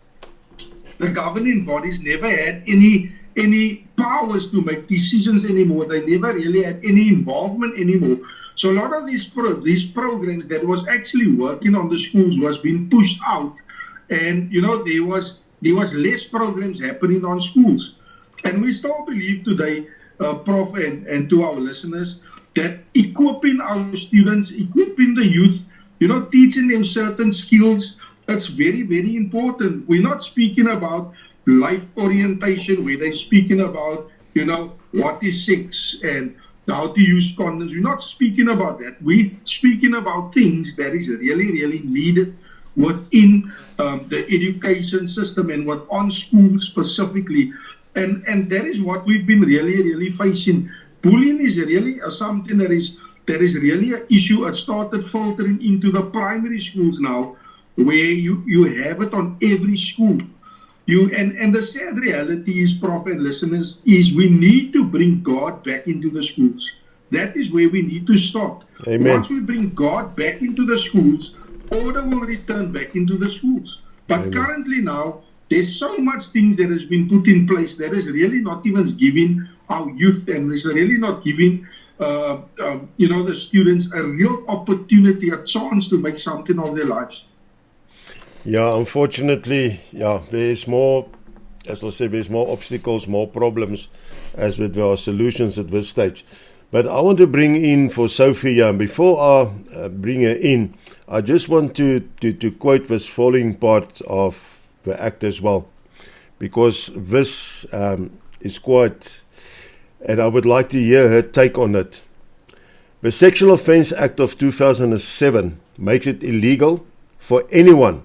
governing bodies never had any powers to make decisions anymore. They never really had any involvement anymore. So a lot of these programs that was actually working on the schools was being pushed out, And there was less programs happening on schools. And we still believe today, Prof, and to our listeners, that equipping our students, equipping the youth, teaching them certain skills, that's very, very important. We're not speaking about life orientation, where they're speaking about, what is sex and how to use condoms. We're not speaking about that. We're speaking about things that is really, really needed within the education system and within schools specifically. And that is what we've been really, really facing. Bullying is really something that is really an issue. It started filtering into the primary schools now, where you have it on every school. And the sad reality is, Prof and listeners, is we need to bring God back into the schools. That is where we need to start. Amen. Once we bring God back into the schools, order will return back into the schools. But Amen. Currently now, there's so much things that has been put in place that is really not even giving our youth, and is really not giving the students a real opportunity, a chance to make something of their lives. Yeah, unfortunately, there's more, as I said, there's more obstacles, more problems, as with our solutions at this stage. But I want to bring in for Sophia, and before I bring her in, I just want to quote this following part of the act as well, because this is quite, and I would like to hear her take on it. The Sexual Offence Act of 2007 makes it illegal for anyone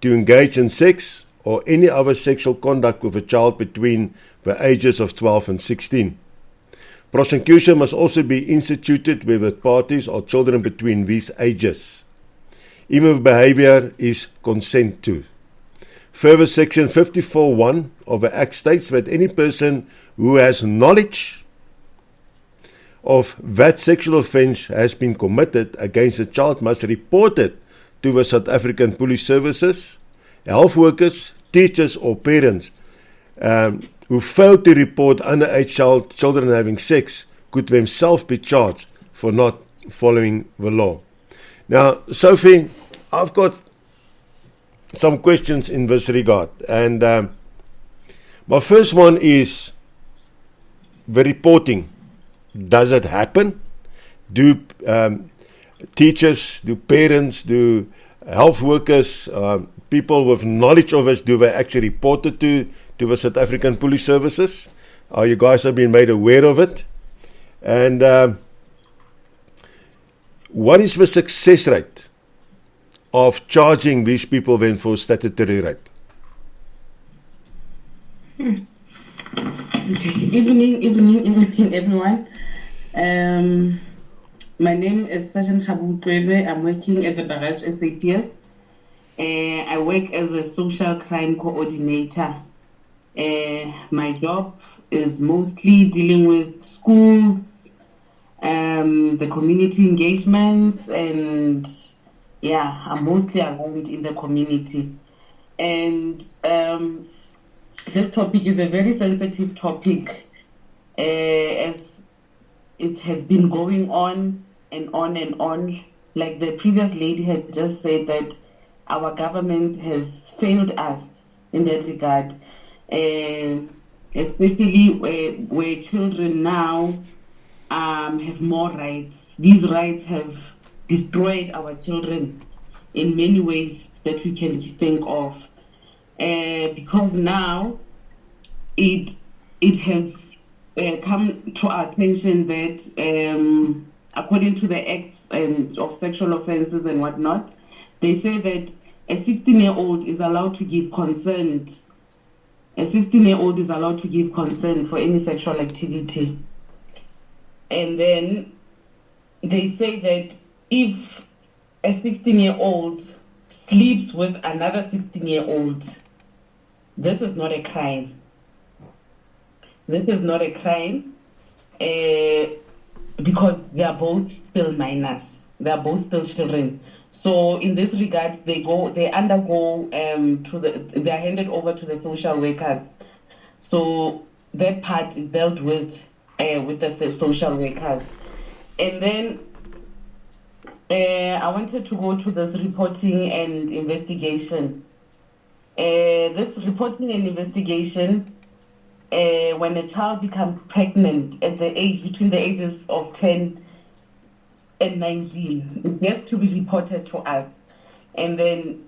to engage in sex or any other sexual conduct with a child between the ages of 12 and 16. Prosecution must also be instituted where the parties are children between these ages, even if behavior is consent to. Further, Section 54(1) of the Act states that any person who has knowledge of that sexual offence has been committed against a child must report it to the South African Police Services. Health workers, teachers or parents who fail to report underage children having sex could themselves be charged for not following the law. Now, Sophie, I've got some questions in this regard, and my first one is the reporting. Does it happen? Do teachers, do parents, do health workers, people with knowledge of this, do they actually report it to the South African Police Services? Are you guys have been made aware of it? And what is the success rate of charging these people then for statutory rape? Evening, everyone. My name is Sergeant Habu Twebe. I'm working at the Barrage SAPS. I work as a social crime coordinator. My job is mostly dealing with schools, the community engagements, and I'm mostly around in the community. And this topic is a very sensitive topic, as it has been going on and on and on. Like the previous lady had just said, that our government has failed us in that regard, especially where children now have more rights. These rights have destroyed our children in many ways that we can think of, because now it has come to our attention that according to the acts and of sexual offences and whatnot, they say that a 16-year-old is allowed to give consent. A 16-year-old is allowed to give consent for any sexual activity. And then they say that if a 16-year-old sleeps with another 16-year-old, this is not a crime. This is not a crime because they are both still minors. They are both still children. So in this regard, they undergo they are handed over to the social workers. So that part is dealt with the social workers. And then I wanted to go to this reporting and investigation. This reporting and investigation, when a child becomes pregnant at the age between the ages of 10 and 19, it gets to be reported to us, and then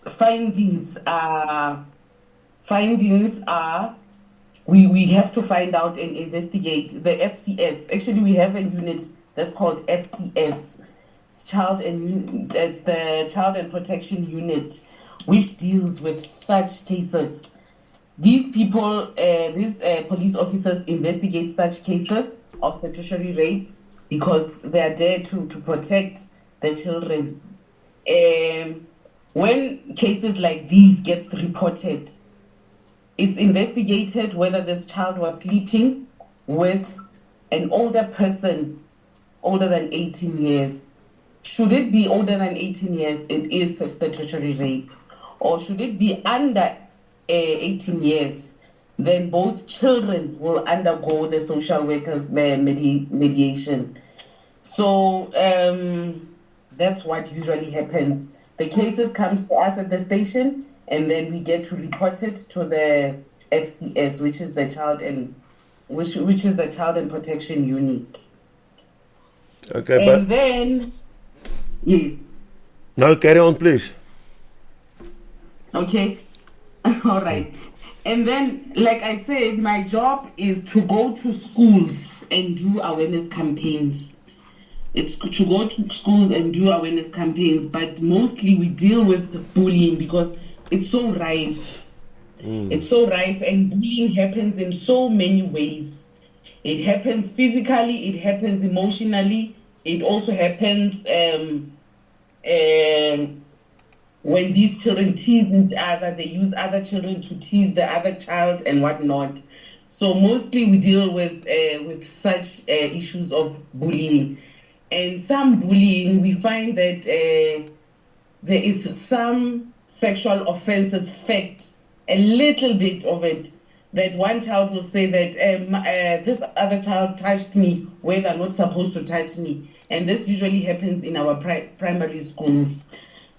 findings are we have to find out and investigate the FCS. Actually, we have a unit that's called FCS. It's the Child and Protection Unit, which deals with such cases. These people, these police officers investigate such cases of statutory rape because they are there to protect the children. When cases like these gets reported, it's investigated whether this child was sleeping with an older person older than 18 years. Should it be older than 18 years, it is a statutory rape. Or should it be under 18 years, then both children will undergo the social workers mediation. So that's what usually happens. The cases come to us at the station, and then we get to report it to the FCS, which is the Child and Protection Unit. Okay, And then, yes. No, carry on, please. Okay. All right. And then, like I said, my job is to go to schools and do awareness campaigns. It's to go to schools and do awareness campaigns, but mostly we deal with bullying because it's so rife. It's so rife, and bullying happens in so many ways. It happens physically, it happens emotionally, it also happens when these children tease each other, they use other children to tease the other child and whatnot. So mostly we deal with such issues of bullying. And some bullying, we find that there is some sexual offenses fact, a little bit of it, that one child will say that this other child touched me where they're not supposed to touch me. And this usually happens in our primary schools.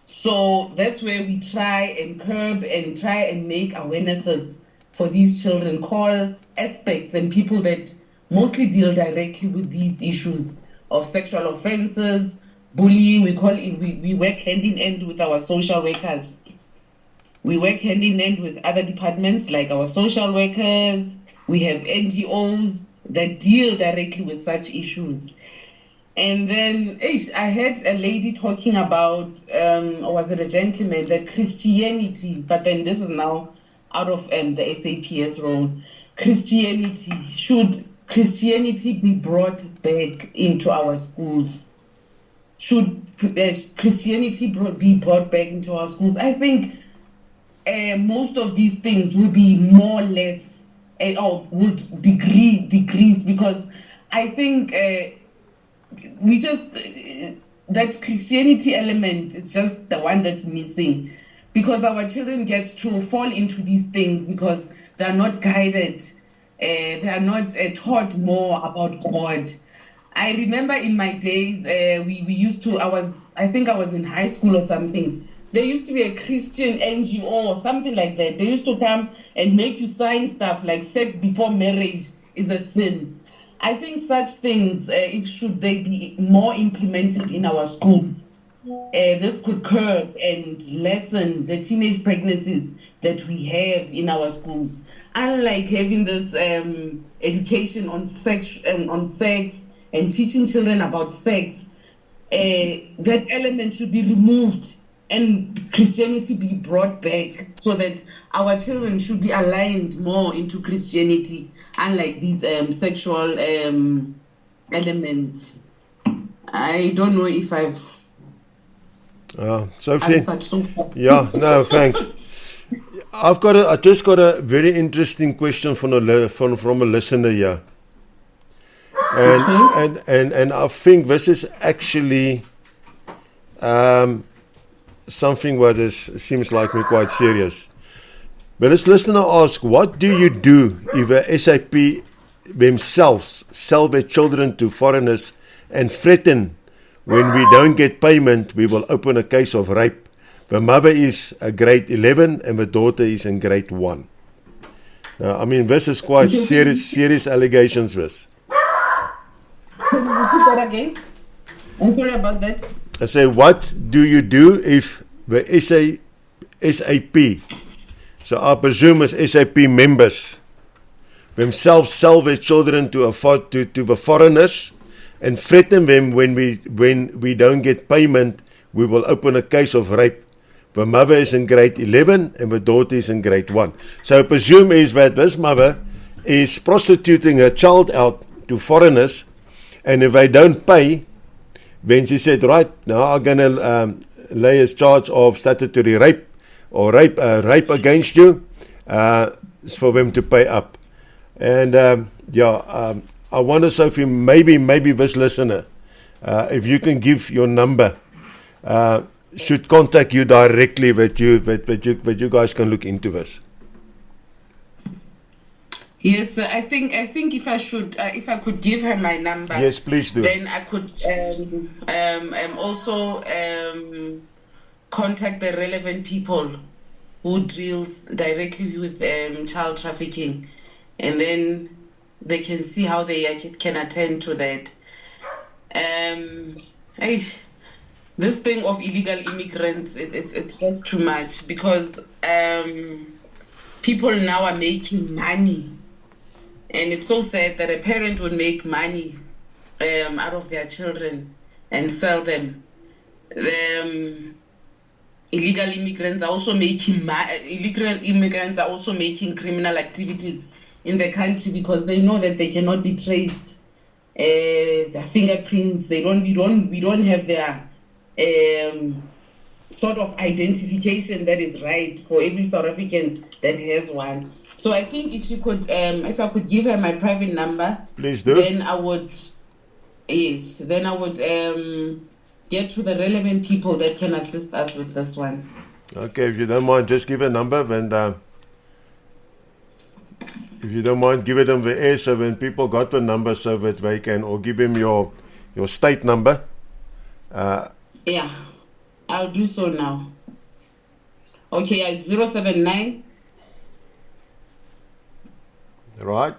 So that's where we try and curb and try and make awarenesses for these children, call aspects and people that mostly deal directly with these issues of sexual offenses, bullying. We work hand in hand with our social workers. We work hand in hand with other departments like our social workers. We have NGOs that deal directly with such issues. And then I heard a lady talking about, or was it a gentleman, that Christianity, but then this is now out of the SAPS role. Should Christianity be brought back into our schools? Should Christianity be brought back into our schools? I think most of these things will be more or less, or would decrease, because I think we just, that Christianity element is just the one that's missing, because our children get to fall into these things because they are not guided, they are not taught more about God. I remember in my days, we used to, I think I was in high school or something. There used to be a Christian NGO or something like that. They used to come and make you sign stuff like sex before marriage is a sin. I think such things, should they be more implemented in our schools, this could curb and lessen the teenage pregnancies that we have in our schools. Unlike having this education on sex and teaching children about sex, that element should be removed and Christianity be brought back, so that our children should be aligned more into Christianity, unlike these sexual elements. I don't know if I've Sophie. answered so far. Yeah, no, thanks. I just got a very interesting question from a listener here. And I think this is actually something where this seems like me quite serious. But this listener asks, what do you do if a SAP themselves sell their children to foreigners and threaten, when we don't get payment, we will open a case of rape? The mother is a grade 11 and the daughter is in grade 1. Now, I mean, this is quite serious allegations, this. Can you repeat that again? I'm sorry about that. I say, what do you do if the SAP, so I presume as SAP members, themselves sell their children to the foreigners and threaten them when we don't get payment, we will open a case of rape. The mother is in grade 11 and the daughter is in grade 1. So I presume is that this mother is prostituting her child out to foreigners, and if they don't pay, then she said, right, now I'm going to lay a charge of statutory rape or rape against you. It's for them to pay up. And I wonder, Sophie, maybe this listener, if you can give your number, should contact you directly that you guys can look into this. Yes, I think if I could give her my number. Yes, please do. Then I could also contact the relevant people who deals directly with child trafficking, and then they can see how they can attend to that. This thing of illegal immigrants, it's just too much, because people now are making money. And it's so sad that a parent would make money out of their children and sell them. Illegal immigrants are also making criminal activities in the country, because they know that they cannot be traced. Their fingerprints, we don't have their sort of identification that is right for every South African that has one. So I think if I could give her my private number, please do. Then I would get to the relevant people that can assist us with this one. Okay, if you don't mind, just give a number, and if you don't mind, give it on the air, so when people got the number, so that they can, or give him your state number. Yeah, I'll do so now. Okay, it's 079. Right.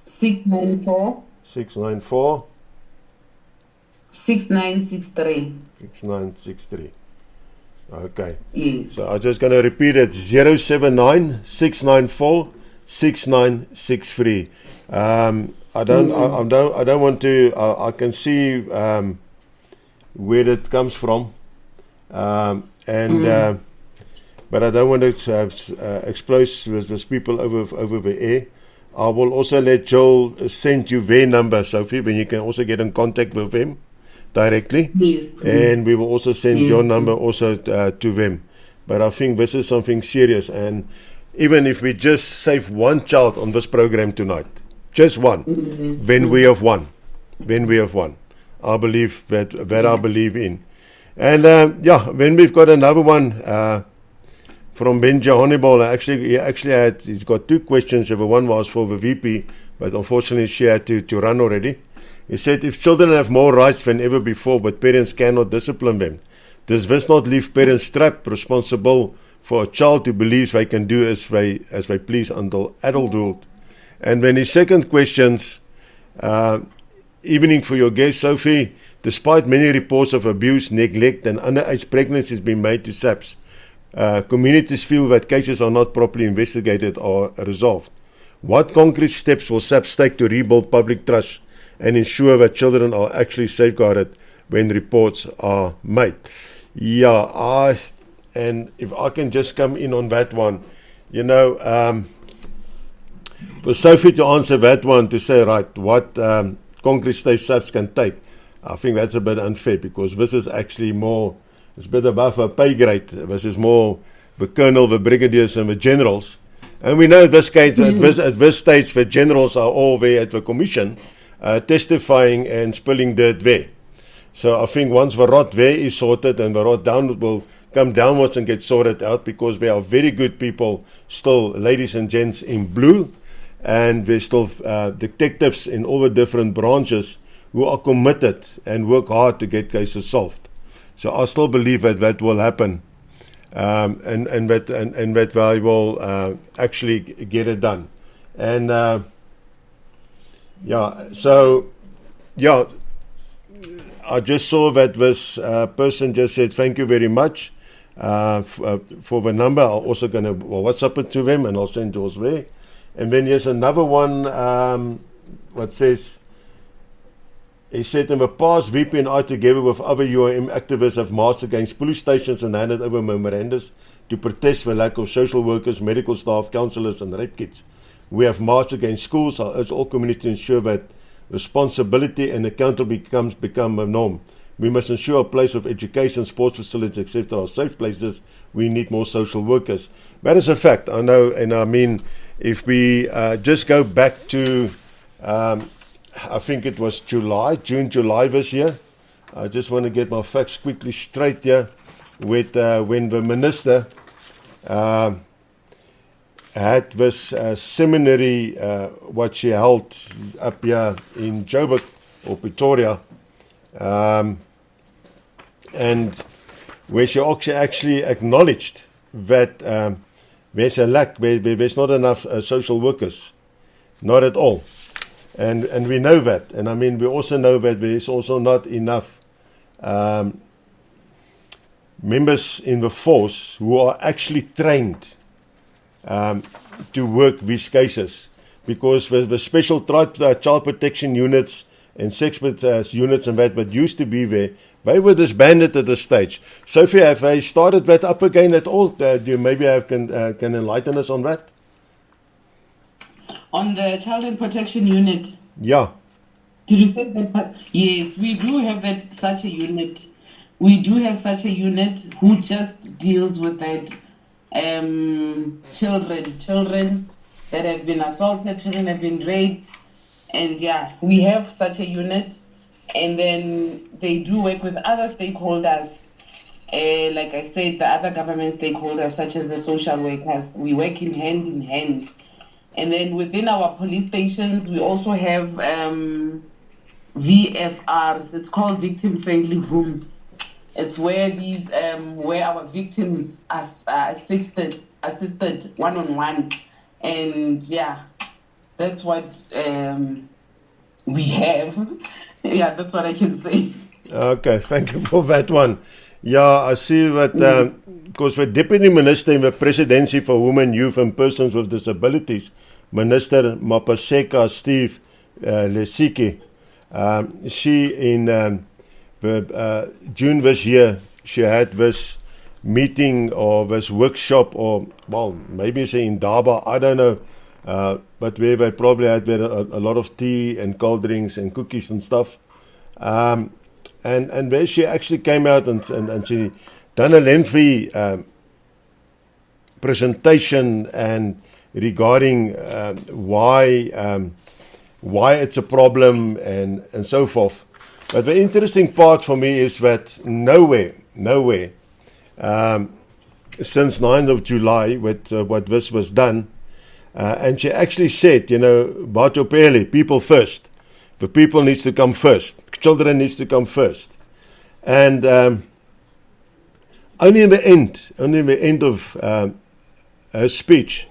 694. 694. 6963. 6963. Okay. Yes. So I'm just going to repeat it. 079 694 6963. I don't want to. I can see where it comes from, but I don't want to expose with people over the air. I will also let Joel send you their number, Sophie, when you can also get in contact with them directly. Yes. And we will also send your number also to them. But I think this is something serious, and even if we just save one child on this program tonight, just one, then we have won. Then we have won. I believe that I believe in. And then we've got another one from Benja Honeyball. He's got two questions. The one was for the VP, but unfortunately she had to run already. He said, if children have more rights than ever before, but parents cannot discipline them, does this not leave parents trapped, responsible for a child who believes they can do as they please until adulthood? And then his second questions, evening for your guest, Sophie, despite many reports of abuse, neglect and underage pregnancies being made to SAPS, communities feel that cases are not properly investigated or resolved. What concrete steps will SAPS take to rebuild public trust and ensure that children are actually safeguarded when reports are made? And if I can just come in on that one, for Sophie to answer that one, to say, right, what concrete steps SAPS can take, I think that's a bit unfair, because this is actually more, it's a bit above a pay grade. This is more the colonel, the brigadiers and the generals. And we know at this case, at this stage, the generals are all there at the commission, testifying and spilling dirt there. So I think once the rot there is sorted, and the rot down will come downwards and get sorted out, because there are very good people still, ladies and gents in blue, and there's still detectives in all the different branches who are committed and work hard to get cases solved. So I still believe that will happen. and that we will actually get it done. And I just saw that this person just said thank you very much for the number. I'm also going to WhatsApp it to them and I'll send yours there. And then here's another one what says, he said, in the past, VP and I, together with other UIM activists, have marched against police stations and handed over memorandums to protest the lack of social workers, medical staff, counsellors and rape kits. We have marched against schools. I urge all communities to ensure that responsibility and accountability become a norm. We must ensure a place of education, sports facilities, etc. are safe places. We need more social workers. That is a fact, I know, and I mean, if we just go back to, I think it was June, July this year. I just want to get my facts quickly straight here with when the minister had this seminary, what she held up here in Joburg or Pretoria, and where she actually acknowledged that there's a lack, there's not enough social workers, not at all. And we know that. And I mean, we also know that there's also not enough members in the force who are actually trained to work these cases. Because the special child protection units and sex units and that used to be there, they were disbanded at this stage. Sophie, have they started that up again at all? Do you maybe can enlighten us on that? On the Child and Protection Unit. Yeah. Did you say that part? Yes, we do have such a unit. We do have such a unit who just deals with that children that have been assaulted, children have been raped. And yeah, we have such a unit. And then they do work with other stakeholders. Like I said, the other government stakeholders, such as the social workers. We work in hand. And then within our police stations, we also have VFRs. It's called victim-friendly rooms. It's where these, where our victims are assisted one-on-one. And yeah, that's what we have. Yeah, that's what I can say. Okay, thank you for that one. Yeah, I see that because the Deputy Minister in the Presidency for Women, Youth and Persons with Disabilities, Minister Mapaseka Steve Lesiki, she in June this year, she had this meeting or this workshop, or well, maybe it's in Daba, I don't know, but where they probably had a lot of tea and cold drinks and cookies and stuff. And where she actually came out and she done a lengthy presentation and regarding why it's a problem and so forth. But the interesting part for me is that nowhere since 9th of July with what this was done, and she actually said, Bato Pele, people first. The people needs to come first. Children needs to come first. And only in the end of her speech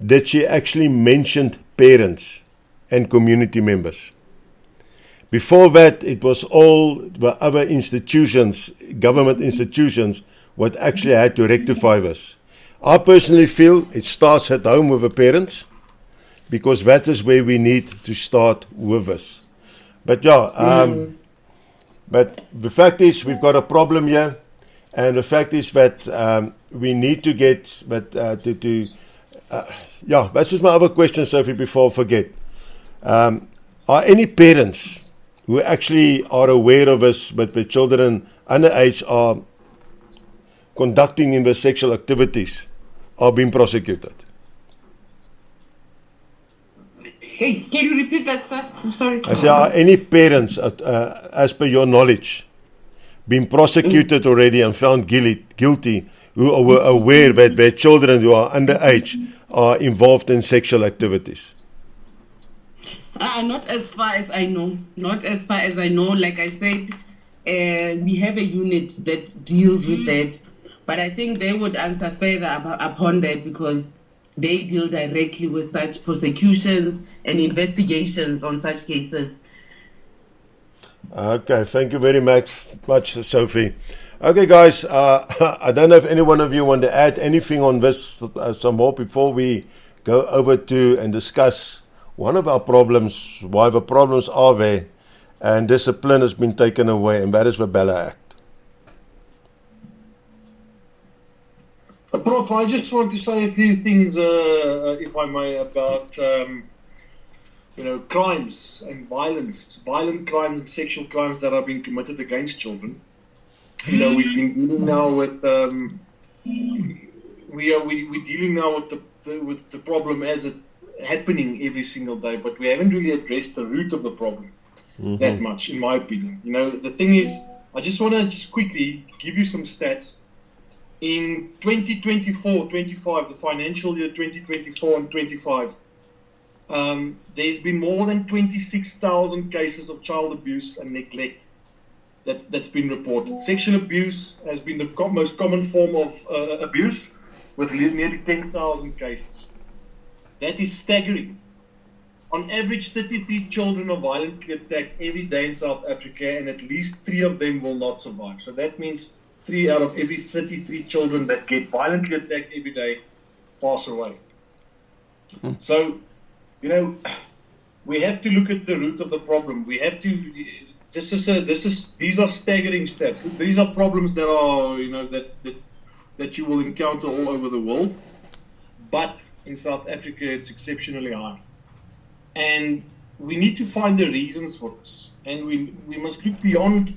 did she actually mention parents and community members. Before that, it was all the other institutions, government institutions, what actually had to rectify this. I personally feel it starts at home with the parents, because that is where we need to start with this. But yeah, but the fact is we've got a problem here, and the fact is that we need to get, yeah, this is my other question, Sophie, before I forget. Are any parents who actually are aware of this, but the children underage are conducting in the sexual activities, are being prosecuted? Hey, can you repeat that, sir? I'm sorry. I say, are any parents, as per your knowledge, being prosecuted already and found guilty who were aware that their children who are underage are involved in sexual activities? Not as far as I know. Not as far as I know. Like I said, we have a unit that deals with that. But I think they would answer further upon that because they deal directly with such prosecutions and investigations on such cases. Okay, thank you very much, Sophie. Okay, guys, I don't know if any one of you want to add anything on this some more before we go over to and discuss one of our problems, why the problems are there, and discipline has been taken away, and that is the Bella Act. Prof, I just want to say a few things, if I may, about crimes and violent crimes and sexual crimes that are being committed against children. We've been dealing now with we're dealing now with the problem as it's happening every single day, but we haven't really addressed the root of the problem that much, in my opinion. The thing is, I just want to quickly give you some stats. In 2024-25, the financial year 2024 and 25, there's been more than 26,000 cases of child abuse and neglect that's been reported. Sexual abuse has been the most common form of abuse, with nearly 10,000 cases. That is staggering. On average, 33 children are violently attacked every day in South Africa, and at least 3 of them will not survive. So that means 3 out of every 33 children that get violently attacked every day pass away. So, we have to look at the root of the problem. We have to. These are staggering stats. These are problems that are, that you will encounter all over the world. But in South Africa, it's exceptionally high. And we need to find the reasons for this. And we must look beyond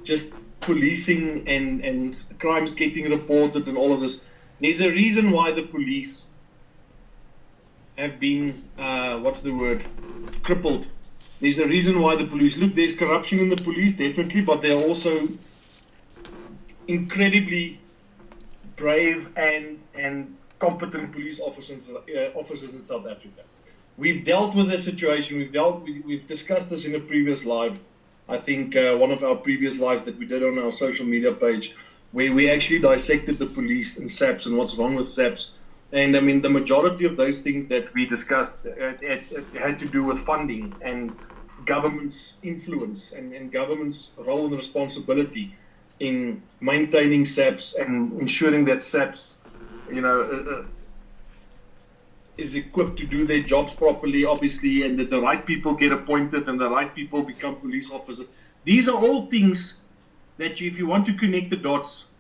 just policing and crimes getting reported and all of this. There's a reason why the police have been, crippled. There's a reason why the police, there's corruption in the police, definitely, but they're also incredibly brave and competent police officers in South Africa. We've dealt with this situation. We've discussed this in a previous live. I think one of our previous lives that we did on our social media page, where we actually dissected the police and SAPS and what's wrong with SAPS. And I mean, the majority of those things that we discussed had to do with funding and government's influence and government's role and responsibility in maintaining SAPS and ensuring that SAPS, is equipped to do their jobs properly, obviously, and that the right people get appointed and the right people become police officers. These are all things that if you want to connect the dots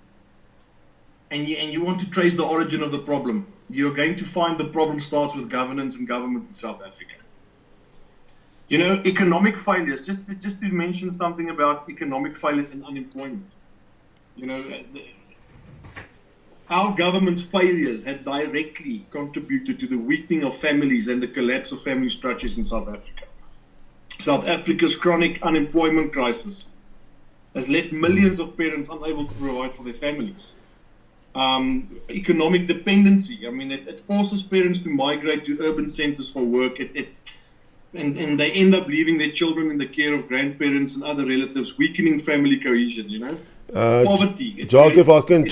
and you want to trace the origin of the problem, you're going to find the problem starts with governance and government in South Africa. Economic failures, just to mention something about economic failures and unemployment. Our government's failures have directly contributed to the weakening of families and the collapse of family structures in South Africa. South Africa's chronic unemployment crisis has left millions of parents unable to provide for their families. Economic dependency, it forces parents to migrate to urban centers for work, and they end up leaving their children in the care of grandparents and other relatives, weakening family cohesion, Poverty. Jacques, if I can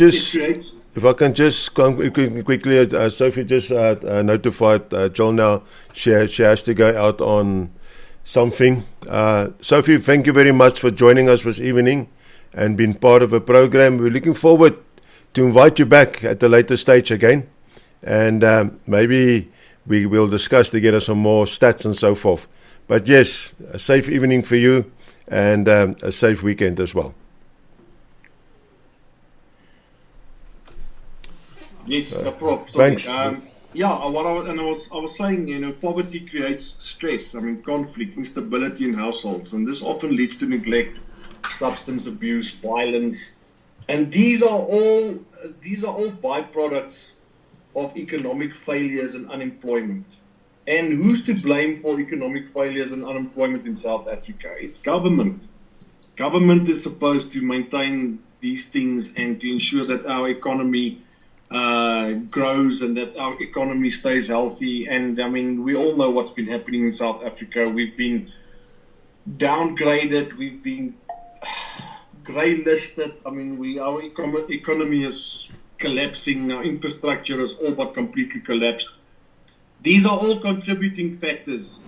just quickly, Sophie just notified Joel now. She has to go out on something. Sophie, thank you very much for joining us this evening and being part of the program. We're looking forward to invite you back at a later stage again, and maybe we will discuss together some more stats and so forth. But yes, a safe evening for you and a safe weekend as well. Yes, Prof. Sorry. Thanks. I was saying, poverty creates stress. Conflict, instability in households, and this often leads to neglect, substance abuse, violence, and these are all byproducts of economic failures and unemployment. And who's to blame for economic failures and unemployment in South Africa? It's government. Government is supposed to maintain these things and to ensure that our economy grows and that our economy stays healthy. And we all know what's been happening in South Africa. We've been downgraded, we've been grey listed. I mean, our economy is collapsing. Our infrastructure is all but completely collapsed. These are all contributing factors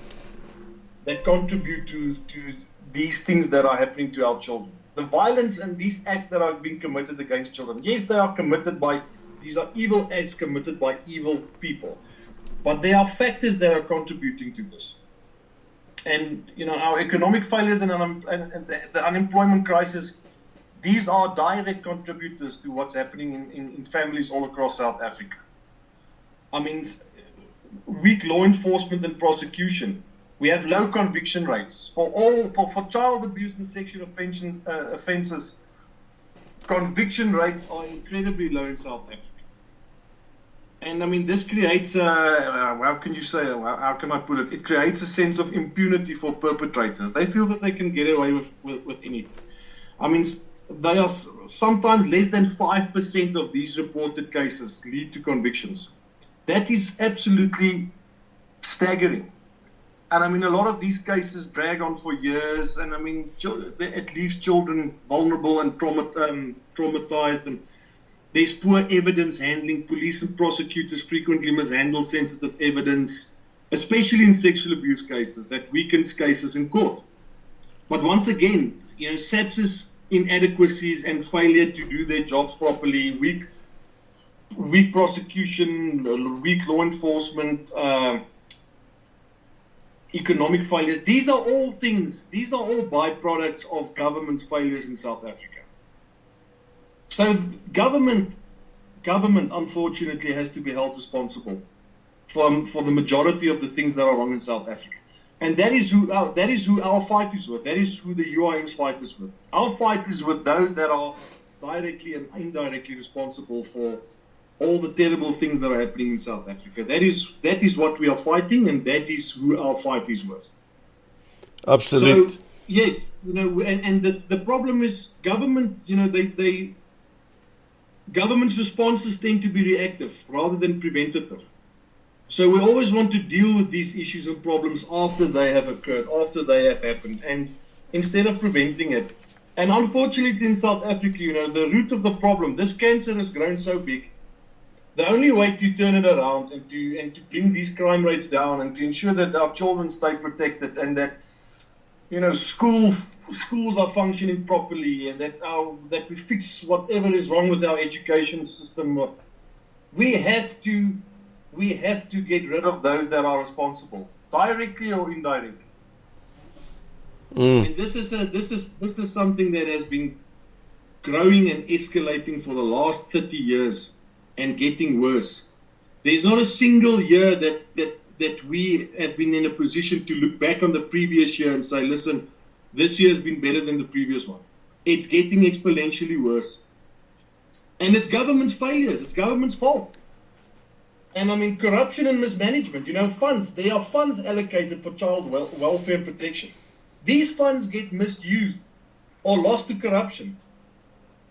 that contribute to these things that are happening to our children. The violence and these acts that are being committed against children. Yes, they are committed these are evil acts committed by evil people. But there are factors that are contributing to this. And, our economic failures and the unemployment crisis, these are direct contributors to what's happening in families all across South Africa. I mean, weak law enforcement and prosecution. We have low conviction rates for child abuse and sexual offences. Conviction rates are incredibly low in South Africa. And I mean, this creates how can I put it? It creates a sense of impunity for perpetrators. They feel that they can get away with anything. I mean, they are sometimes less than 5% of these reported cases lead to convictions. That is absolutely staggering. And I mean, a lot of these cases drag on for years, and I mean, it leaves children vulnerable and traumatized, and there's poor evidence handling. Police and prosecutors frequently mishandle sensitive evidence, especially in sexual abuse cases, that weakens cases in court. But once again, SAPS's inadequacies and failure to do their jobs properly, weak prosecution, weak law enforcement, economic failures, these are all byproducts of government's failures in South Africa. So government unfortunately has to be held responsible for the majority of the things that are wrong in South Africa. And that is who our fight is with. That is who the UIM's fight is with. Our fight is with those that are directly and indirectly responsible for all the terrible things that are happening in South Africa. That is what we are fighting, and that is who our fight is with. Absolutely. So, yes, and the problem is government, government's responses tend to be reactive rather than preventative. So we always want to deal with these issues and problems after they have occurred, after they have happened, and instead of preventing it. And unfortunately in South Africa, the root of the problem, this cancer has grown so big. The only way to turn it around and to bring these crime rates down and to ensure that our children stay protected and that schools are functioning properly and that we fix whatever is wrong with our education system, we have to get rid of those that are responsible, directly or indirectly. And this is something that has been growing and escalating for the last 30 years. And getting worse. There's not a single year that we have been in a position to look back on the previous year and say, listen, this year has been better than the previous one. It's getting exponentially worse. And it's government's failures. It's government's fault. And I mean, corruption and mismanagement, funds. There are funds allocated for child welfare and protection. These funds get misused or lost to corruption.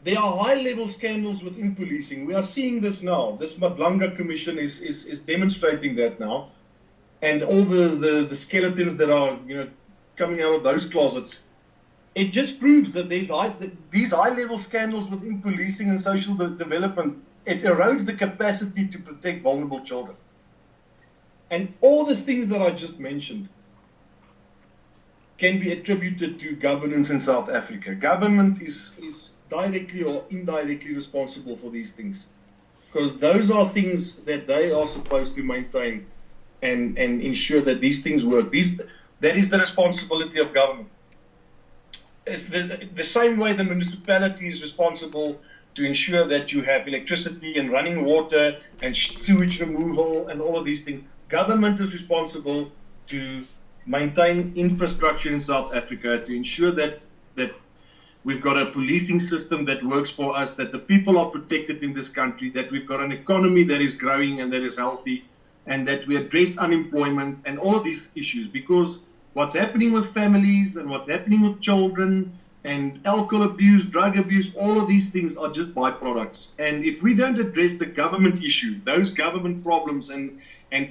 There are high-level scandals within policing. We are seeing this now. This Madlanga Commission is demonstrating that now. And all the skeletons that are coming out of those closets. It just proves that these high-level scandals within policing and social development, it erodes the capacity to protect vulnerable children. And all the things that I just mentioned can be attributed to governance in South Africa. Government is directly or indirectly responsible for these things, because those are things that they are supposed to maintain and ensure that these things work. That is the responsibility of government. It's the same way the municipality is responsible to ensure that you have electricity and running water and sewage removal and all of these things. Government is responsible to maintain infrastructure in South Africa, to ensure that we've got a policing system that works for us, that the people are protected in this country, that we've got an economy that is growing and that is healthy, and that we address unemployment and all of these issues. Because what's happening with families and what's happening with children and alcohol abuse, drug abuse, all of these things are just byproducts. And if we don't address the government issue, those government problems, and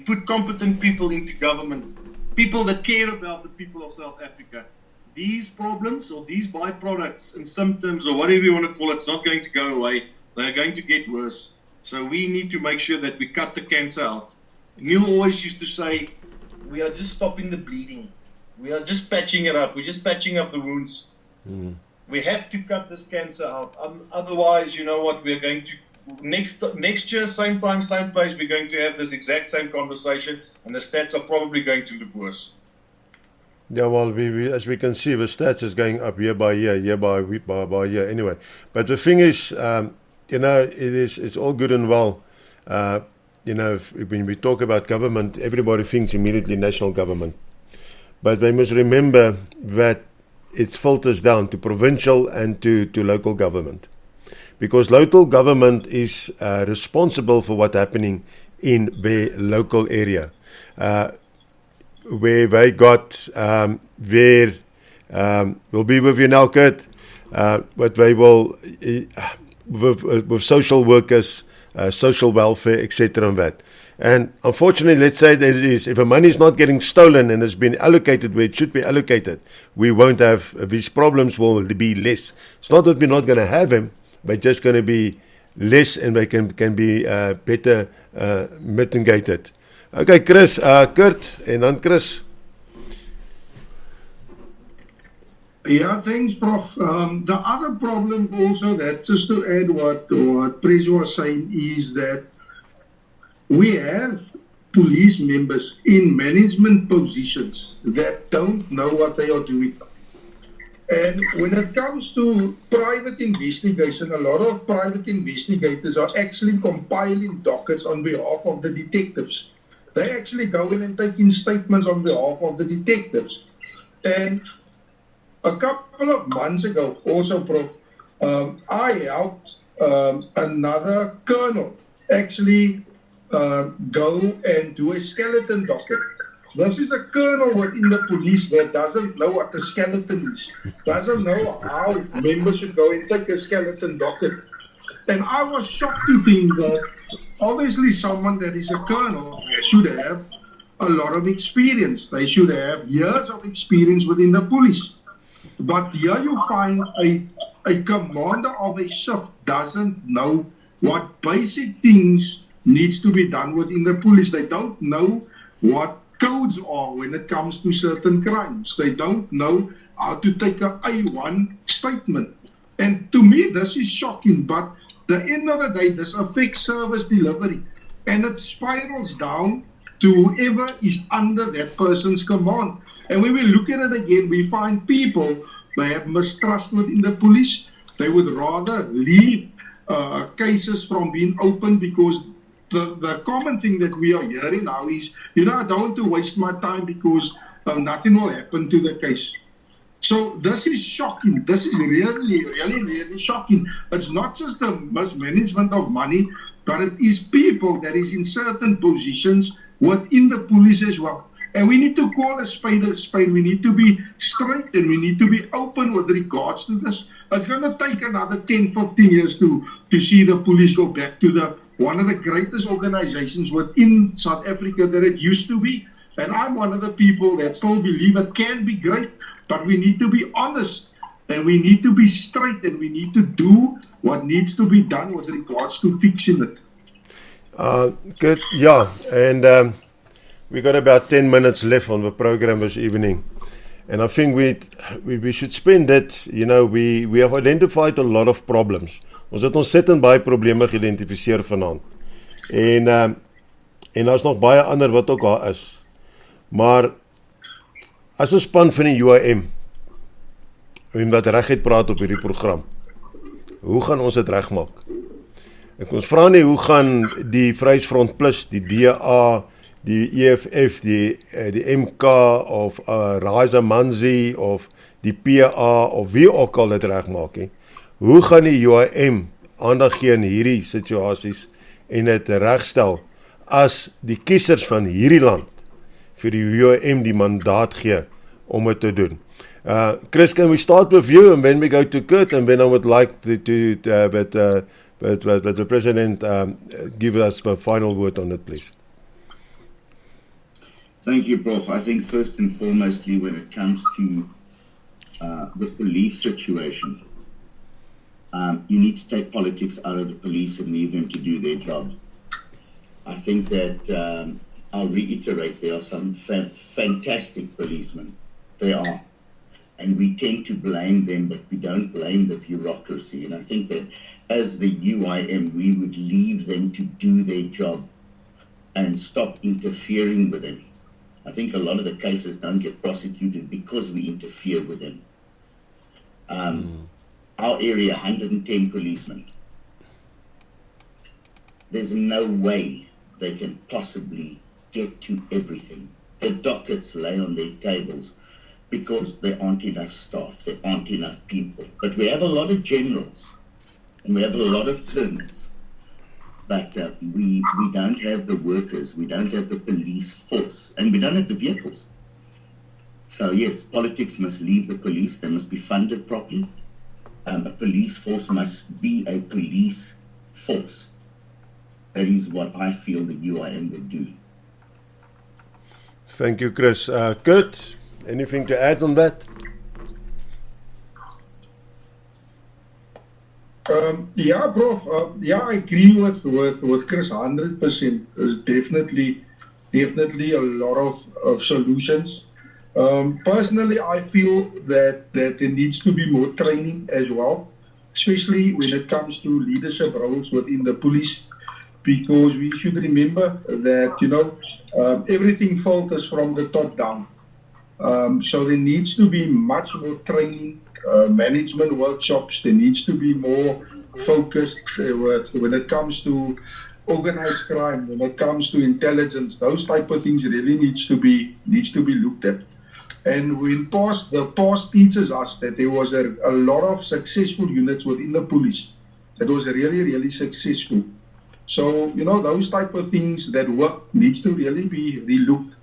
put competent people into government, people that care about the people of South Africa, these problems or these byproducts and symptoms or whatever you want to call it, it's not going to go away. They're going to get worse. So we need to make sure that we cut the cancer out. Neil always used to say, we are just stopping the bleeding. We are just patching it up. We're just patching up the wounds. We have to cut this cancer out. Otherwise, you know what, we're going to, next year, same time, same place, we're going to have this exact same conversation, and the stats are probably going to look worse. Yeah, well, we as we can see, the stats is going up year by year anyway. But the thing is, it's all good and well. When we talk about government, everybody thinks immediately national government. But they must remember that it filters down to provincial and to local government. Because local government is responsible for what's happening in their local area. Where they got will be with you now, Kurt, but they will with social workers, social welfare, etc. and that. And unfortunately, let's say that it is, if the money is not getting stolen and has been allocated where it should be allocated, we won't have, these problems will be less. It's not that we're not going to have them, they're just going to be less and they can be better mitigated. Okay, Chris, Kurt, and then Chris. Yeah, thanks, Prof. The other problem also, that just to add what Pres was saying, is that we have police members in management positions that don't know what they are doing. And when it comes to private investigation, a lot of private investigators are actually compiling dockets on behalf of the detectives. They actually go in and take in statements on behalf of the detectives. And a couple of months ago, also, Prof, I helped another colonel actually go and do a skeleton docket. This is a colonel within the police that doesn't know what a skeleton is, doesn't know how members should go and take a skeleton docket. And I was shocked to think that obviously someone that is a colonel should have a lot of experience. They should have years of experience within the police. But here you find a commander of a shift doesn't know what basic things needs to be done within the police. They don't know what codes are when it comes to certain crimes. They don't know how to take a A1 statement. And to me, this is shocking. But at the end of the day, this affects service delivery. And it spirals down to whoever is under that person's command. And when we look at it again, we find people, they have mistrust within the police. They would rather leave cases from being opened because the common thing that we are hearing now is, I don't want to waste my time because nothing will happen to the case. So this is shocking. This is really, really, really shocking. It's not just the mismanagement of money, but it is people that is in certain positions within the police as well. And we need to call a spade a spade. We need to be straight and we need to be open with regards to this. It's going to take another 10, 15 years to see the police go back to one of the greatest organizations within South Africa that it used to be. And I'm one of the people that still believe it can be great, but we need to be honest and we need to be straight and we need to do what needs to be done with regards to fixing it. Good, yeah, and we got about 10 minutes left on the program this evening. And I think we should spend it, we have identified a lot of problems. Ons het ontsettend baie probleme geïdentifiseer vanaand. En daar's nog baie ander wat ook daar is. Maar as 'n span van die UIM, wat regheid praat op hierdie program, hoe gaan ons dit regmaak? Ek ons vra nie hoe gaan die Vryheidsfront Plus, die DA, die EFF, die MK of Raisa Manzi of die PA of wie ook al dit regmaak nie. Hoe gaan die UIM aandag gee in hierdie situasies en dit regstel as die kiesers van hierdie land vir die UIM die mandaat gee om dit te doen? Chris, can we start with you and then we go to Kurt and then I would like to the President give us the final word on it, please. Thank you, Prof. I think first and foremostly when it comes to the police situation, you need to take politics out of the police and leave them to do their job. I think that, I'll reiterate, there are some fantastic policemen. There are. And we tend to blame them, but we don't blame the bureaucracy. And I think that as the UIM, we would leave them to do their job and stop interfering with them. I think a lot of the cases don't get prosecuted because we interfere with them. Our area, 110 policemen. There's no way they can possibly get to everything. The dockets lay on their tables because there aren't enough staff, there aren't enough people. But we have a lot of generals and we have a lot of colonels. But we don't have the workers, we don't have the police force, and we don't have the vehicles. So yes, politics must leave the police, they must be funded properly. A police force must be a police force. That is what I feel the UIM would do. Thank you, Chris. Kurt, anything to add on that? Yeah, Prof. I agree with Chris 100%. There's definitely a lot of solutions. Personally, I feel that there needs to be more training as well, especially when it comes to leadership roles within the police, because we should remember that, everything filters from the top down. So there needs to be much more training, management workshops. There needs to be more focused when it comes to organized crime, when it comes to intelligence. Those type of things really needs to be looked at. And the past teaches us that there was a lot of successful units within the police that was really, really successful. So, those type of things that work needs to really be relooked.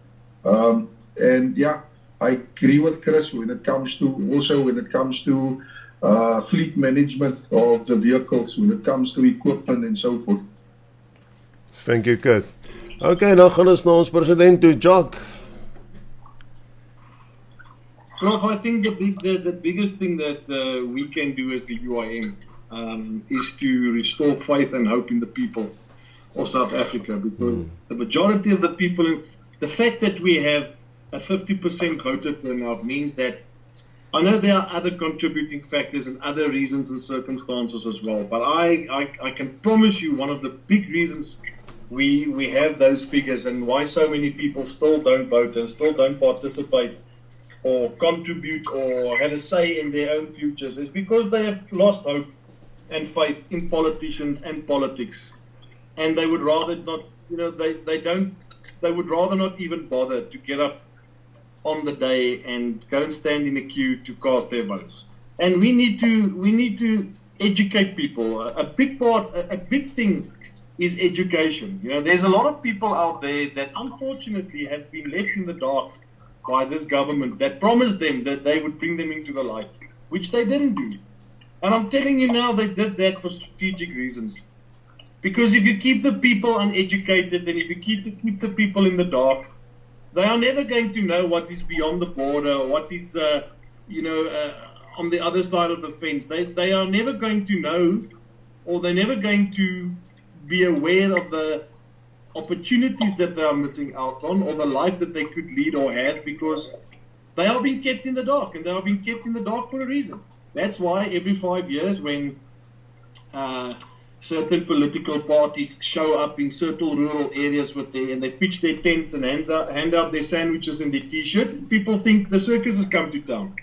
And yeah, I agree with Chris when it comes to fleet management of the vehicles, when it comes to equipment and so forth. Thank you, Kurt. Okay, nou gaan ons na ons president toe, Jacques. Prof, I think the biggest thing that we can do as the UIM is to restore faith and hope in the people of South Africa, because the majority of the people, the fact that we have a 50% voter turnout means that, I know there are other contributing factors and other reasons and circumstances as well, but I can promise you one of the big reasons we have those figures and why so many people still don't vote and still don't participate or contribute or have a say in their own futures is because they have lost hope and faith in politicians and politics, and they would rather not, they would rather not even bother to get up on the day and go and stand in a queue to cast their votes. And we need to educate people. A big thing is education. There's a lot of people out there that unfortunately have been left in the dark by this government that promised them that they would bring them into the light, which they didn't do. And I'm telling you now, they did that for strategic reasons. Because if you keep the people uneducated, and if you keep the people in the dark, they are never going to know what is beyond the border, or what is, on the other side of the fence. They are never going to know, or they're never going to be aware of the opportunities that they are missing out on, or the life that they could lead or have, because they are being kept in the dark, and they are being kept in the dark for a reason. That's why every 5 years when certain political parties show up in certain rural areas and they pitch their tents and hand out their sandwiches and their t-shirts, people think the circus has come to town.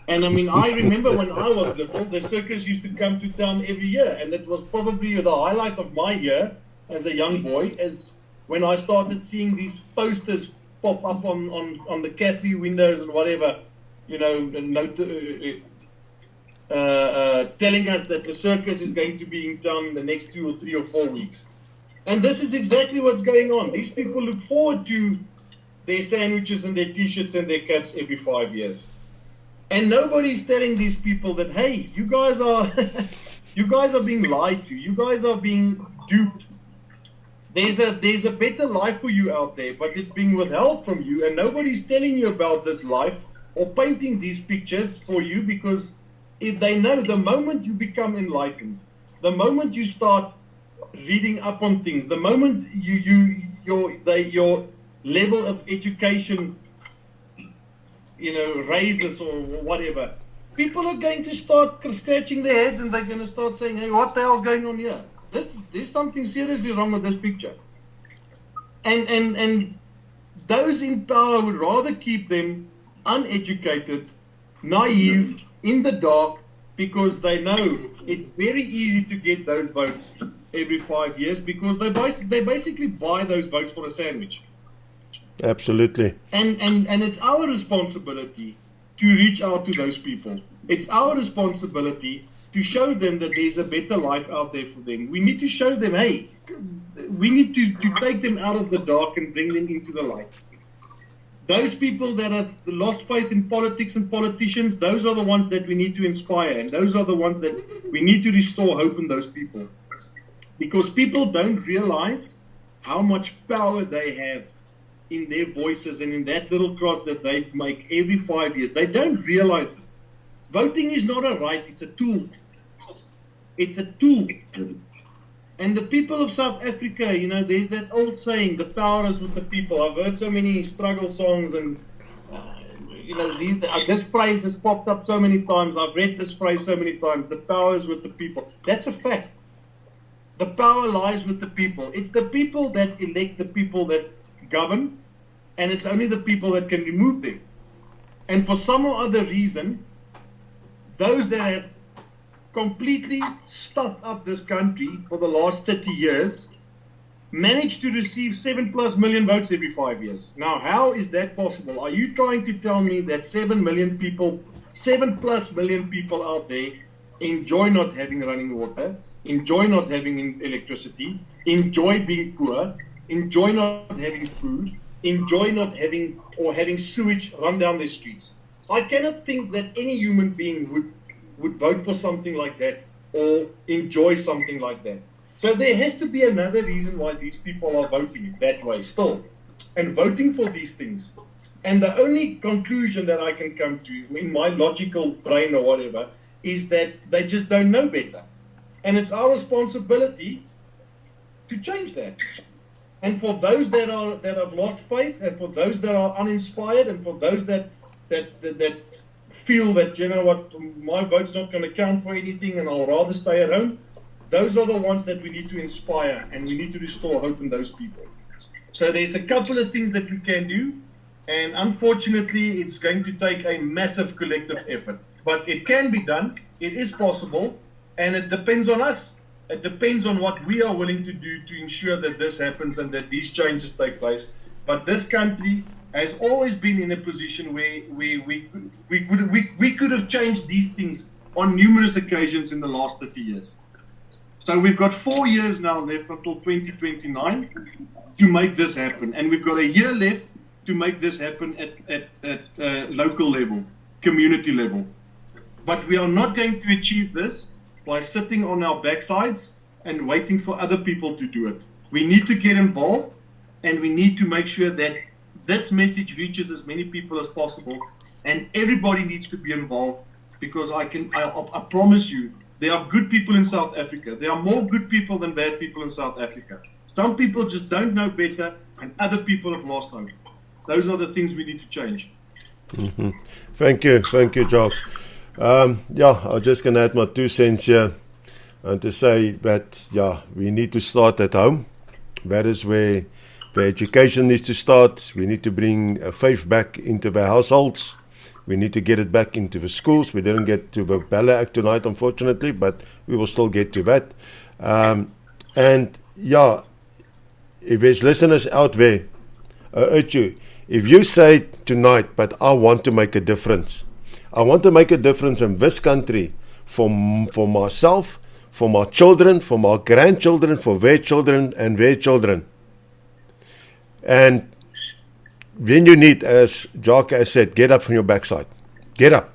And I mean, I remember when I was little, the circus used to come to town every year, and it was probably the highlight of my year as a young boy, as when I started seeing these posters pop up on the cafe windows and whatever, telling us that the circus is going to be in town in the next 2 or 3 or 4 weeks. And this is exactly what's going on. These people look forward to their sandwiches and their t-shirts and their caps every 5 years. And nobody's telling these people that, hey, you guys are being lied to. You guys are being duped. There's a better life for you out there, but it's being withheld from you, and nobody's telling you about this life or painting these pictures for you, because if they know the moment you become enlightened, the moment you start reading up on things, the moment your level of education, raises or whatever, people are going to start scratching their heads and they're going to start saying, hey, what the hell's going on here? There's something seriously wrong with this picture. And those in power would rather keep them uneducated, naive, in the dark, because they know it's very easy to get those votes every 5 years, because they basically buy those votes for a sandwich. Absolutely. And it's our responsibility to reach out to those people. It's our responsibility to show them that there's a better life out there for them. We need to show them, hey, we need to take them out of the dark and bring them into the light. Those people that have lost faith in politics and politicians, those are the ones that we need to inspire, and those are the ones that we need to restore hope in those people. Because people don't realize how much power they have in their voices and in that little cross that they make every 5 years. They don't realize it. Voting is not a right, it's a tool. It's a tool. And the people of South Africa, there's that old saying, the power is with the people. I've heard so many struggle songs, and this phrase has popped up so many times. I've read this phrase so many times, the power is with the people. That's a fact. The power lies with the people. It's the people that elect the people that govern, and it's only the people that can remove them. And for some or other reason, those that have completely stuffed up this country for the last 30 years managed to receive 7+ million votes every 5 years. Now, how is that possible? Are you trying to tell me that 7+ million people out there enjoy not having running water, enjoy not having electricity, enjoy being poor, enjoy not having food, enjoy not having or having sewage run down their streets? I cannot think that any human being would vote for something like that or enjoy something like that. So there has to be another reason why these people are voting that way still and voting for these things. And the only conclusion that I can come to in my logical brain or whatever is that they just don't know better. And it's our responsibility to change that. And for those that have lost faith, and for those that are uninspired, and for those that feel that, my vote's not going to count for anything and I'll rather stay at home, those are the ones that we need to inspire, and we need to restore hope in those people. So there's a couple of things that we can do, and unfortunately it's going to take a massive collective effort. But it can be done, it is possible, and it depends on us. It depends on what we are willing to do to ensure that this happens and that these changes take place. But this country has always been in a position where we could have changed these things on numerous occasions in the last 30 years. So we've got 4 years now left until 2029 to make this happen. And we've got a year left to make this happen at local level, community level. But we are not going to achieve this by sitting on our backsides and waiting for other people to do it. We need to get involved, and we need to make sure that this message reaches as many people as possible, and everybody needs to be involved, because I promise you, there are good people in South Africa. There are more good people than bad people in South Africa. Some people just don't know better, and other people have lost hope. Those are the things we need to change. Mm-hmm. Thank you, Jacques. I'm just going to add my 2 cents here and to say that, we need to start at home. That is where the education needs to start. We need to bring faith back into the households. We need to get it back into the schools. We didn't get to the Bella Act tonight, unfortunately, but we will still get to that. If there's listeners out there, I urge you, if you say tonight, but I want to make a difference. I want to make a difference in this country for myself, for my children, for my grandchildren, for their children and their children. And then you need, as Jacques has said, get up from your backside. Get up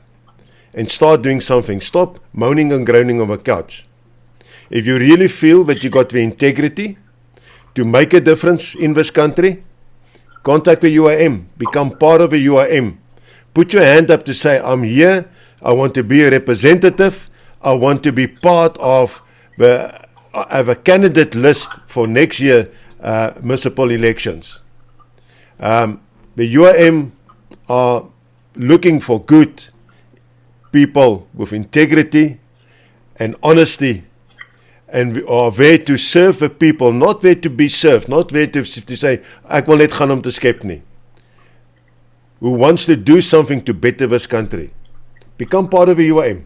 and start doing something. Stop moaning and groaning on the couch. If you really feel that you got the integrity to make a difference in this country, contact the UIM. Become part of the UIM. put your hand up to say, I'm here, I want to be a representative, I want to be part of a candidate list for next year municipal elections. The UIM are looking for good people with integrity and honesty, and we are there to serve the people, not there to be served, not there to say, ek wil net gaan om te skep nie. Who wants to do something to better this country. Become part of the UIM.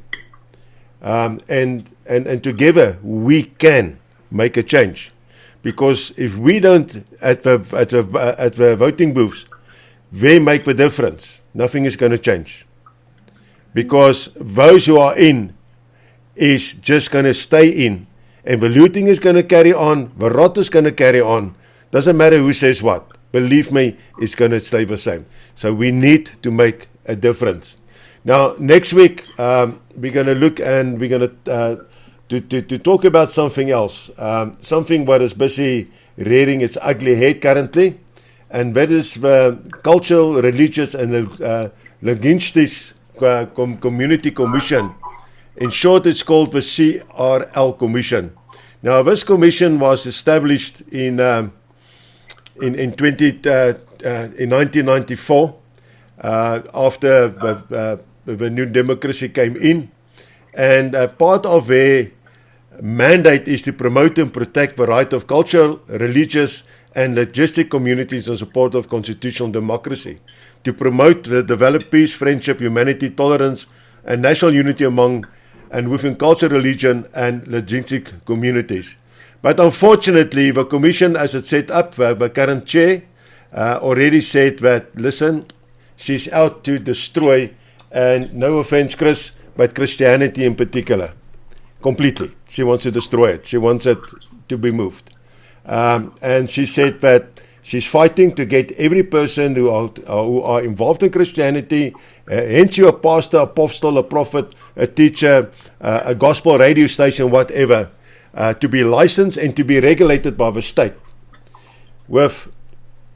And together we can make a change. Because if we don't, at the voting booths, they make the difference. Nothing is going to change. Because those who are in is just going to stay in. And the looting is going to carry on. The rot is going to carry on. Doesn't matter who says what. Believe me, it's going to stay the same. So we need to make a difference. Now, next week, we're going to look and we're going to talk about something else. Something that is busy rearing its ugly head currently. And that is the Cultural, Religious and Linguistic Community Commission. In short, it's called the CRL Commission. Now, this commission was established in 1994 after the New Democracy came in, and part of their mandate is to promote and protect the right of cultural, religious and logistic communities in support of constitutional democracy, to promote the developed peace, friendship, humanity, tolerance and national unity among and within culture, religion and logistic communities. But unfortunately, the commission as it's set up, the current chair already said that, listen, she's out to destroy, and no offense Chris, but Christianity in particular, completely. She wants to destroy it. She wants it to be moved. And she said that she's fighting to get every person who are involved in Christianity, hence you're a pastor, apostle, a prophet, a teacher, a gospel radio station, whatever, to be licensed and to be regulated by the state. With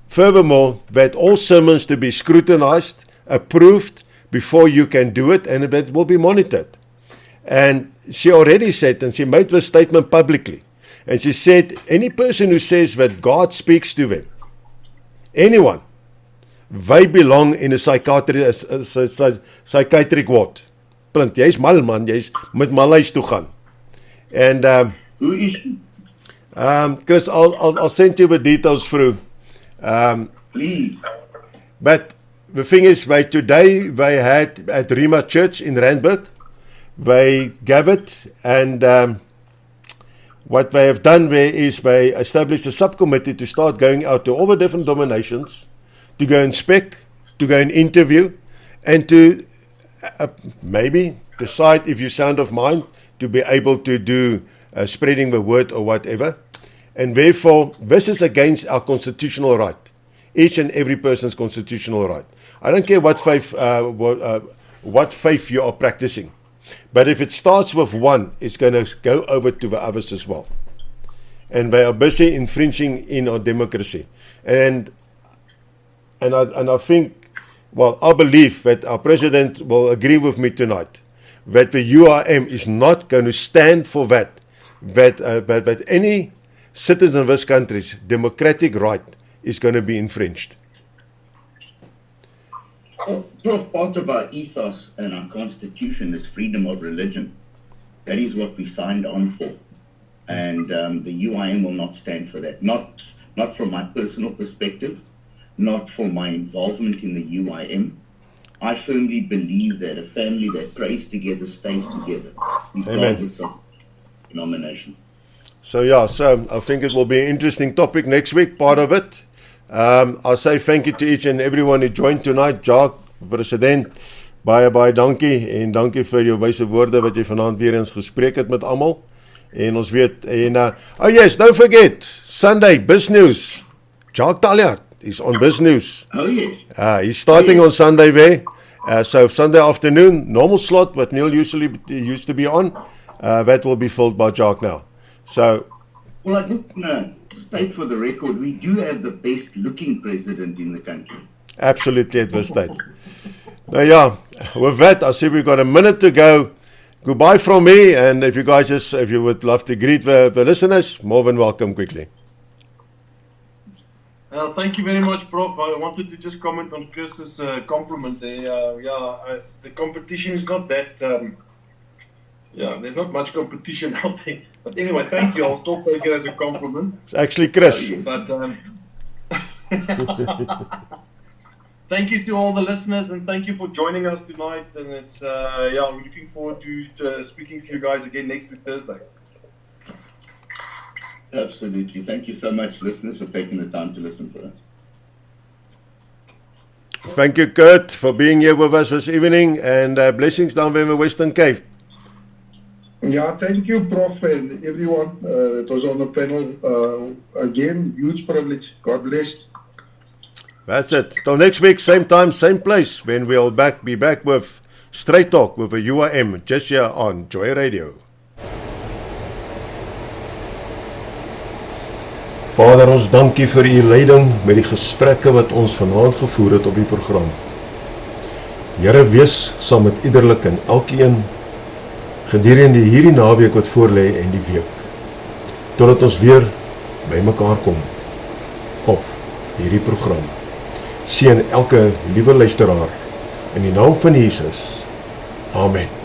furthermore, that all sermons to be scrutinized, approved before you can do it, and that will be monitored. And she already said, and she made this statement publicly, and she said, any person who says that God speaks to them, anyone, they belong in a psychiatric ward. Plint, jy's mal man, jy's met malhuis toe gaan. And Who is Chris, I'll send you the details through. please? But the thing is, today they had at Rima Church in Randburg, they gathered, and what they have done there is they established a subcommittee to start going out to all the different denominations, to go inspect, to go and interview, and to maybe decide if you sound of mind to be able to do spreading the word or whatever. And therefore, this is against our constitutional right, each and every person's constitutional right. I don't care what faith you are practicing, but if it starts with one, it's going to go over to the others as well. And they are busy infringing in our democracy. And I think, well, I believe that our president will agree with me tonight that the UIM is not going to stand for that any citizen of this country's democratic right is going to be infringed. Prof, part of our ethos and our constitution is freedom of religion. That is what we signed on for. And the UIM will not stand for that. Not from my personal perspective, not for my involvement in the UIM. I firmly believe that a family that prays together stays together, regardless of denomination. So I think it will be an interesting topic next week, part of it. I'll say thank you to each and everyone who joined tonight. Jacques, president, baie dankie, en dankie vir jou wyse woorde wat jy vanaand weer eens gespreek het met almal. En ons weet, oh yes, don't forget, Sunday, Biz News. Jacques Taljaard is on Biz News. Oh yes. He's starting on Sunday there. So Sunday afternoon, normal slot, what Neil usually used to be on, that will be filled by Jacques now. So, well, I just want to state for the record, we do have the best looking president in the country. Absolutely at this stage. Nou ja, with that, I see we've got a minute to go. Goodbye from me, and if you would love to greet the listeners, more than welcome quickly. Thank you very much, Prof. I wanted to just comment on Chris's compliment there. The competition is not that, there's not much competition out there. But anyway, thank you. I'll still take it as a compliment. It's actually Chris. But thank you to all the listeners, and thank you for joining us tonight. And it's, we're looking forward to speaking to you guys again next week, Thursday. Absolutely. Thank you so much, listeners, for taking the time to listen for us. Thank you, Kurt, for being here with us this evening, and blessings down there in the Western Cape. Yeah, thank you, Prof, and everyone that was on the panel. Again, huge privilege. God bless. That's it. Till next week, same time, same place, when we'll be back with Straight Talk with the UIM, just here on Joy Radio. Vader, ons dankie vir u leiding met die gesprekke wat ons vanaand gevoer het op die program. Here, wees saam met iederlik en elkeen gedurende hierdie naweek wat voorlê en die week, totdat ons weer by mekaar kom op hierdie program. Seën elke liewe luisteraar in die naam van Jesus. Amen.